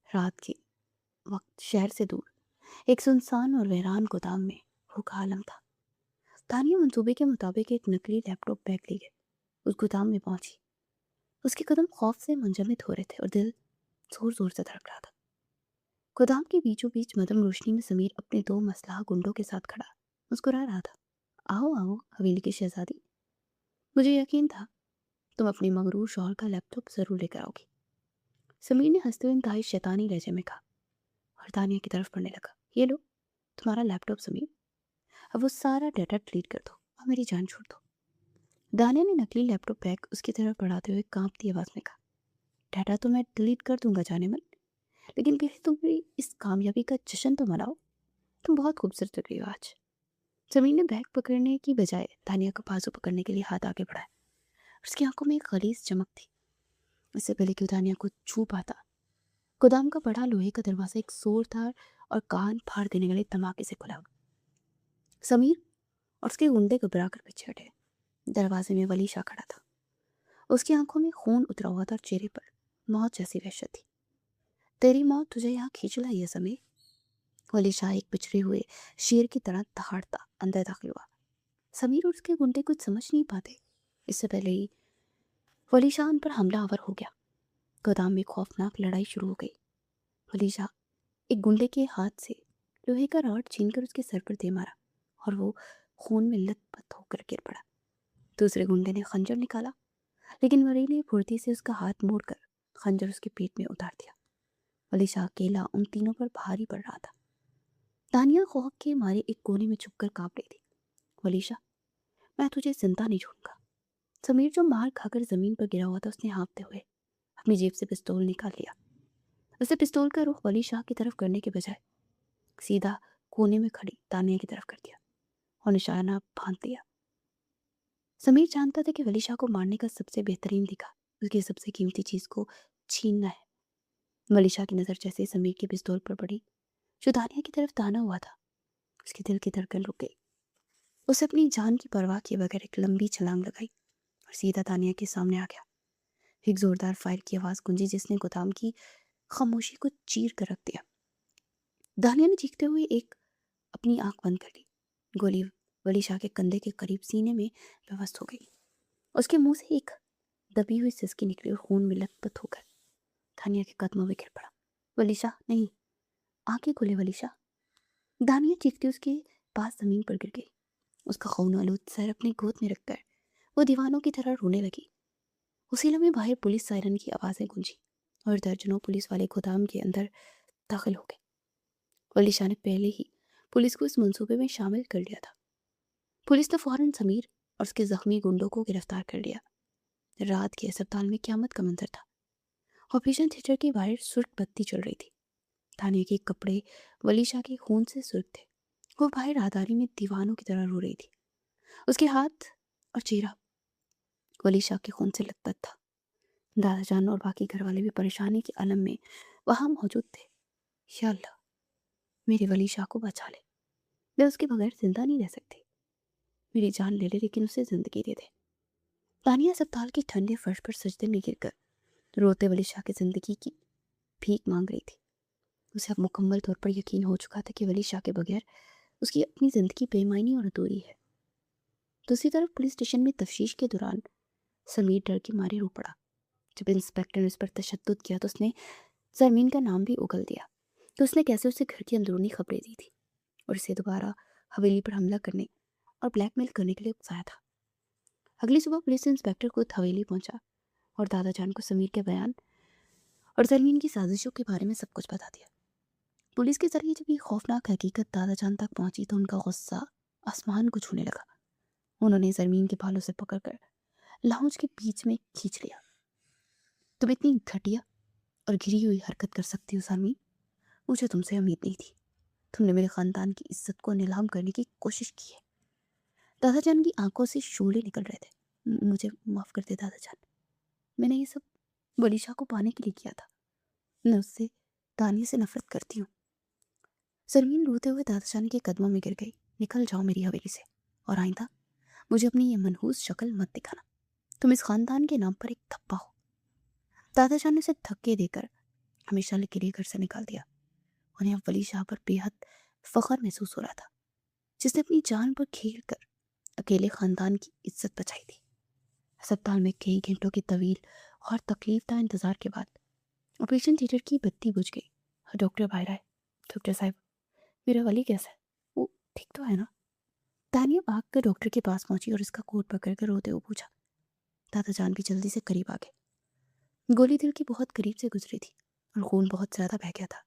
रात के वक्त शहर से दूर एक सुनसान और वीरान गोदाम में वो का आलम था। तानिया मंसूबे के मुताबिक एक नकली लैपटॉप बैग ले गए उस गोदाम में पहुंची। उसके कदम खौफ से मंजमद हो रहे थे और दिल जोर जोर से धड़क रहा था। गोदाम के बीचों बीच मदम रोशनी में समीर अपने 2 मसलहा गुंडों के साथ खड़ा मुस्कुरा रहा था। आओ आओ हवेली की शहजादी, मुझे यकीन था तुम अपने मगरूर शौहर का लैपटॉप जरूर लेकर आओगी। समीर ने हंसते हुए इंतहाई शैतानी लहजे में कहा और दानिया की तरफ बढ़ने लगा। ये लो तुम्हारा लैपटॉप समीर, अब वो सारा डाटा डिलीट कर दो और मेरी जान छोड़ दो। दानिया ने नकली लैपटॉप बैग उसकी तरफ बढ़ाते हुए कांपती आवाज में कहा, डाटा तो मैं डिलीट कर दूंगा जाने मन, लेकिन पहले तुम मेरी इस कामयाबी का जश्न तो मनाओ। तुम बहुत खूबसूरत लग रही हो आज। समीर ने बैग पकड़ने की बजाय दानिया का बाजू पकड़ने के लिए हाथ आगे बढ़ाया। उसकी आंखों में एक गलीज चमक थी। इससे पहले कि दानिया को छू पाता, गोदाम का बड़ा लोहे का दरवाजा एक जोरदार और कान फाड़ देने वाले धमाके से खुला। समीर और उसके गुंडे घबरा कर पीछे हटे। दरवाजे में वलीशा खड़ा था। उसकी आंखों में खून उतरा हुआ था और चेहरे पर मौत जैसी वहशत थी। तेरी मौत तुझे यहाँ खींच लाई है समीर। वलीशा एक पिछड़े हुए शेर की तरह दहाड़ता अंदर दाखिल हुआ। समीर और उसके गुंडे कुछ समझ नहीं पाते। इससे पहले ही वलीशा उन पर हमला आवर हो गया। गोदाम में खौफनाक लड़ाई शुरू हो गई। वलीशा एक गुंडे के हाथ से लोहे का रॉड छीनकर उसके सर पर दे मारा और वो खून में लथपथ होकर गिर पड़ा। दूसरे गुंडे ने खंजर निकाला, लेकिन वली ने फुर्ती से उसका हाथ मोड़कर खंजर उसके पेट में उतार दिया। वलीशा अकेला उन तीनों पर भारी पड़ रहा था। तानिया खौफ के मारे एक कोने में छुपकर कांप रही थी। वलीशा, मैं तुझे जिंदा नहीं छोड़ूंगा। समीर जो मार खाकर जमीन पर गिरा हुआ था, उसने हाँफते हुए अपनी जेब से पिस्तौल निकाल लिया। उसे पिस्तौल का रुख वलीशा की तरफ करने के बजाय सीधा कोने में खड़ी तानिया की तरफ कर दिया और निशाना बांध दिया। समीर जानता था कि वलीशा को मारने का सबसे बेहतरीन तरीका उसकी सबसे कीमती चीज को छीनना है। वलीशा की नजर जैसे समीर की पिस्तौल पर पड़ी जो दानिया की तरफ ताना हुआ था, उसके दिल की धड़कन रुक गई। उसे अपनी जान की परवाह किए बगैर एक लंबी छलांग लगाई और सीधा दानिया के सामने आ गया। एक जोरदार फायर की आवाज गूंजी जिसने गोदाम की खामोशी को चीर कर रख दिया। दानिया ने चीखते हुए एक अपनी आंख बंद कर ली। गोली वलीशा के कंधे के करीब सीने में व्यवस्थ हो गई। उसके मुंह से एक दबी हुई सिसकी निकली और खून में लथपथ होकर दानिया के कदमों में गिर पड़ा। वलीशा नहीं, आंखें खोले वलीशा। दानिया चीखती उसके पास जमीन पर गिर गई। उसका खून आलूद सर अपनी गोद में रखकर वो दीवानों की तरह रोने लगी। उसी लम्हे बाहर पुलिस सायरन की आवाजें गूंजी और दर्जनों पुलिस वाले गोदाम के अंदर दाखिल हो गए। वलीशा ने पहले ही पुलिस को इस मंसूबे में शामिल कर लिया था। पुलिस ने फौरन समीर और उसके जख्मी गुंडों को गिरफ्तार कर लिया। रात के अस्पताल में क्यामत का मंजर था। ऑपरेशन थिएटर के बाहर सुर्ख बत्ती चल रही थी। थाने के कपड़े वलीशा के खून से सुर्ख थे। वो बाहर राहदारी में दीवानों की तरह रो रही थी। उसके हाथ और चेहरा वलीशा के खून से लथपथ था। दादा जान और बाकी घर वाले भी परेशानी के अलम में वहां मौजूद थे। या अल्लाह, मेरी वलीशा को बचा ले। मैं उसके बगैर जिंदा नहीं रह सकती। मेरी जान ले ले लेकिन उसे जिंदगी दे दे। तानिया अस्पताल के ठंडे फर्श पर सजदे में गिरकर रोते वलीशा की जिंदगी की भीख मांग रही थी। उसे अब मुकम्मल तौर पर यकीन हो चुका था कि वलीशा के बगैर उसकी अपनी जिंदगी बेमायनी और अधूरी है। दूसरी तरफ पुलिस स्टेशन में तफ्तीश के दौरान समीर डर के मारे रो पड़ा। जब इंस्पेक्टर ने उस पर तशद्दुद किया तो उसने जमीन का नाम भी उगल दिया कि उसने कैसे उसे घर की अंदरूनी खबरें दी थी और इसे दोबारा حویلی پر حملہ کرنے اور بلیک میل کرنے کے لیے اکسایا تھا۔ اگلی صبح پولیس انسپکٹر خود حویلی پہنچا اور دادا جان کو سمیر کے بیان اور زرمین کی سازشوں کے بارے میں سب کچھ بتا دیا۔ پولیس کے ذریعے جب یہ خوفناک حقیقت دادا جان تک پہنچی تو ان کا غصہ آسمان کو چھونے لگا۔ انہوں نے زرمین کے بالوں سے پکڑ کر لاؤنج کے بیچ میں کھینچ لیا۔ تم اتنی گھٹیا اور گری ہوئی حرکت کر سکتی ہو زرمین، مجھے تم سے امید نہیں تھی۔ تم نے میرے خاندان کی عزت کو نیلام کرنے کی کوشش کی ہے۔ دادا جان کی آنکھوں سے شعلے نکل رہے تھے۔ مجھے معاف کر دے دادا جان، میں نے یہ سب ولی شاہ کو پانے کے لیے کیا تھا۔ میں اس سے دانیہ سے نفرت کرتی ہوں۔ زرمین روتے ہوئے دادا جان کے قدموں میں گر گئی۔ نکل جاؤ میری حویلی سے، اور آئندہ مجھے اپنی یہ منحوس شکل مت دکھانا۔ تم اس خاندان کے نام پر ایک دھبا ہو۔ دادا جان نے اسے دھکے دے کر ہمیشہ کے لیے گھر سے نکال دیا۔ انہیں اب ولی شاہ پر بے حد فخر محسوس ہو رہا تھا، جس نے اپنی جان پر کھیل کر اکیلے خاندان کی عزت بچائی تھی۔ ہسپتال میں کئی گھنٹوں کے طویل اور تکلیف دہ انتظار کے بعد آپریشن تھیٹر کی بتی بجھ گئی اور ڈاکٹر باہر آئے۔ ڈاکٹر صاحب، میرا ولی کیسا ہے؟ وہ ٹھیک تو ہے نا؟ دانیہ بھاگ کر ڈاکٹر کے پاس پہنچی اور اس کا کوٹ پکڑ کر روتے ہوئے پوچھا۔ دادا جان بھی جلدی سے قریب آ گئے۔ گولی دل کے بہت قریب سے گزری تھی اور خون بہت زیادہ بہہ گیا تھا،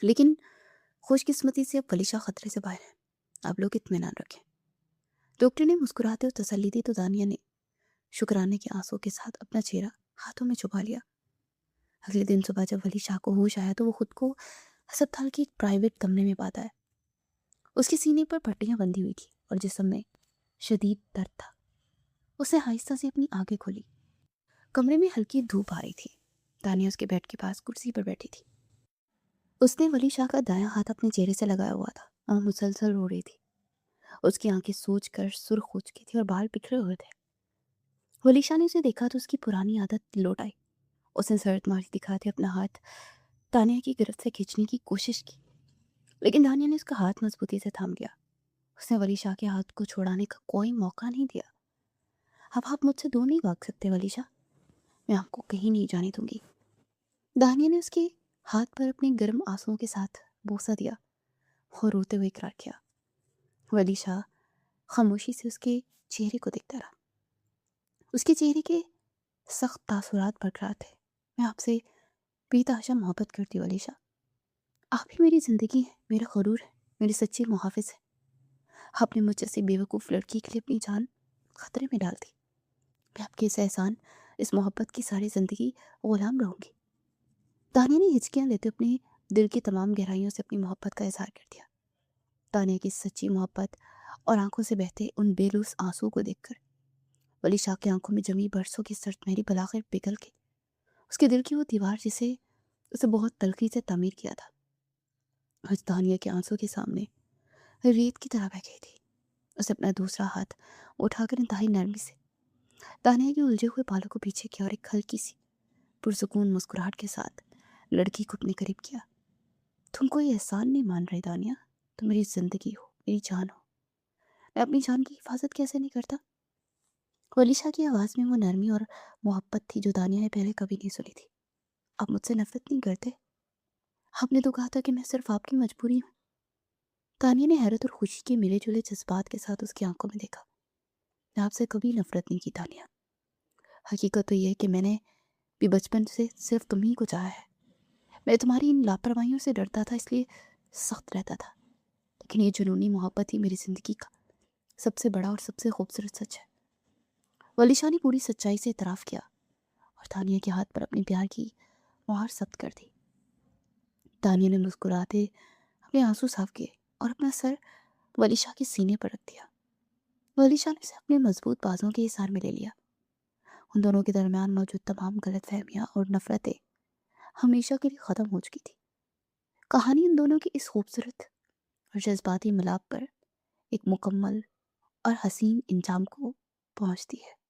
لیکن خوش قسمتی سے اب ولی شاہ خطرے سے باہر ہیں۔ آپ لوگ اطمینان رکھیں۔ ڈاکٹر نے مسکراتے ہوئے تسلی دی تو دانیہ نے شکرانے کے آنسوں کے ساتھ اپنا چہرہ ہاتھوں میں چھپا لیا۔ اگلے دن صبح جب ولی شاہ کو ہوش آیا تو وہ خود کو ہسپتال کے ایک پرائیویٹ کمرے میں پاتا ہے۔ اس کے سینے پر پٹیاں بندھی ہوئی تھی اور جسم میں شدید درد تھا۔ اس نے آہستہ سے اپنی آنکھیں کھولی۔ کمرے میں ہلکی دھوپ آ رہی تھی۔ دانیہ اس کے بیڈ کے پاس کرسی پر بیٹھی تھی۔ اس نے ولی شاہ کا دایاں ہاتھ اپنے چہرے سے لگایا ہوا تھا اور مسلسل رو رہی تھی۔ اس کی آنکھیں سوج کر سرخ ہو چکی تھی اور بال بکھرے ہوئے تھے۔ ولی شاہ نے اسے دیکھا تو اس کی پرانی عادت لوٹ آئی۔ اس نے سرد ماری دکھاتے اپنا ہاتھ دانیہ کی گرفت سے کھینچنے کی کوشش کی، لیکن دانیہ نے اس کا ہاتھ مضبوطی سے تھام لیا۔ اس نے ولی شاہ کے ہاتھ کو چھوڑانے کا کوئی موقع نہیں دیا۔ اب آپ مجھ سے دور نہیں بھاگ سکتے ولی شاہ، میں آپ کو کہیں نہیں جانے دوں گی۔ دانیہ نے اس کے ہاتھ پر اپنے گرم آنسوؤں کے ساتھ بوسہ دیا اور روتے ہوئے اقرار کیا۔ ولی شاہ خاموشی سے اس کے چہرے کو دیکھتا رہا۔ اس کے چہرے کے سخت تاثرات برقرار تھے۔ میں آپ سے بے تحاشا محبت کرتی ہوں ولی شاہ۔ آپ ہی میری زندگی ہے، میرا غرور ہے، میری سچی محافظ ہے۔ آپ نے مجھ جیسی بے وقوف لڑکی کے لیے اپنی جان خطرے میں ڈال دی۔ میں آپ کے اس احسان، اس محبت کی ساری زندگی غلام رہوں گی۔ دانیہ نے ہچکیاں لیتے اپنے دل کی تمام گہرائیوں سے اپنی محبت کا اظہار کر دیا۔ دانیہ کی سچی محبت اور آنکھوں سے بہتے ان بے لوث آنسو کو دیکھ کر ولی شاہ کی آنکھوں میں جمی برسوں کی سرد مہری بلاخر پگھل کے اس کے دل کی وہ دیوار جسے اسے بہت تلخی سے تعمیر کیا تھا، آج دانیہ کے آنسوں کے سامنے ریت کی طرح بہ گئی تھی۔ اسے اپنا دوسرا ہاتھ اٹھا کر انتہائی نرمی سے دانیہ کے الجھے ہوئے بالوں کو پیچھے کیا اور ایک ہلکی سی پرسکون مسکراہٹ کے ساتھ لڑکی کو اپنے قریب کیا۔ تم کوئی احسان نہیں مان رہی دانیہ، تم میری زندگی ہو، میری جان ہو۔ میں اپنی جان کی حفاظت کیسے نہیں کرتا؟ ولی شاہ کی آواز میں وہ نرمی اور محبت تھی جو دانیہ نے پہلے کبھی نہیں سنی تھی۔ آپ مجھ سے نفرت نہیں کرتے؟ آپ نے تو کہا تھا کہ میں صرف آپ کی مجبوری ہوں۔ دانیہ نے حیرت اور خوشی کے ملے جلے جذبات کے ساتھ اس کی آنکھوں میں دیکھا۔ میں آپ سے کبھی نفرت نہیں کی دانیہ۔ حقیقت تو یہ ہے کہ میں نے بھی بچپن سے صرف تمہیں کو چاہا ہے۔ میں تمہاری ان لاپرواہیوں سے ڈرتا تھا، اس لیے سخت رہتا تھا، لیکن یہ جنونی محبت ہی میری زندگی کا سب سے بڑا اور سب سے خوبصورت سچ ہے۔ ولی شاہ نے پوری سچائی سے اعتراف کیا اور دانیہ کے ہاتھ پر اپنے پیار کی مہر ثبت کر دی۔ دانیہ نے مسکراتے اپنے آنسو صاف کیے اور اپنا سر ولی شاہ کے سینے پر رکھ دیا۔ ولی شاہ نے اسے اپنے مضبوط بازوں کے احسار میں لے لیا۔ ان دونوں کے درمیان موجود تمام غلط فہمیاں اور نفرتیں ہمیشہ کے لیے ختم ہو چکی تھی۔ کہانی ان دونوں کی اس خوبصورت اور جذباتی ملاپ پر ایک مکمل اور حسین انجام کو پہنچتی ہے۔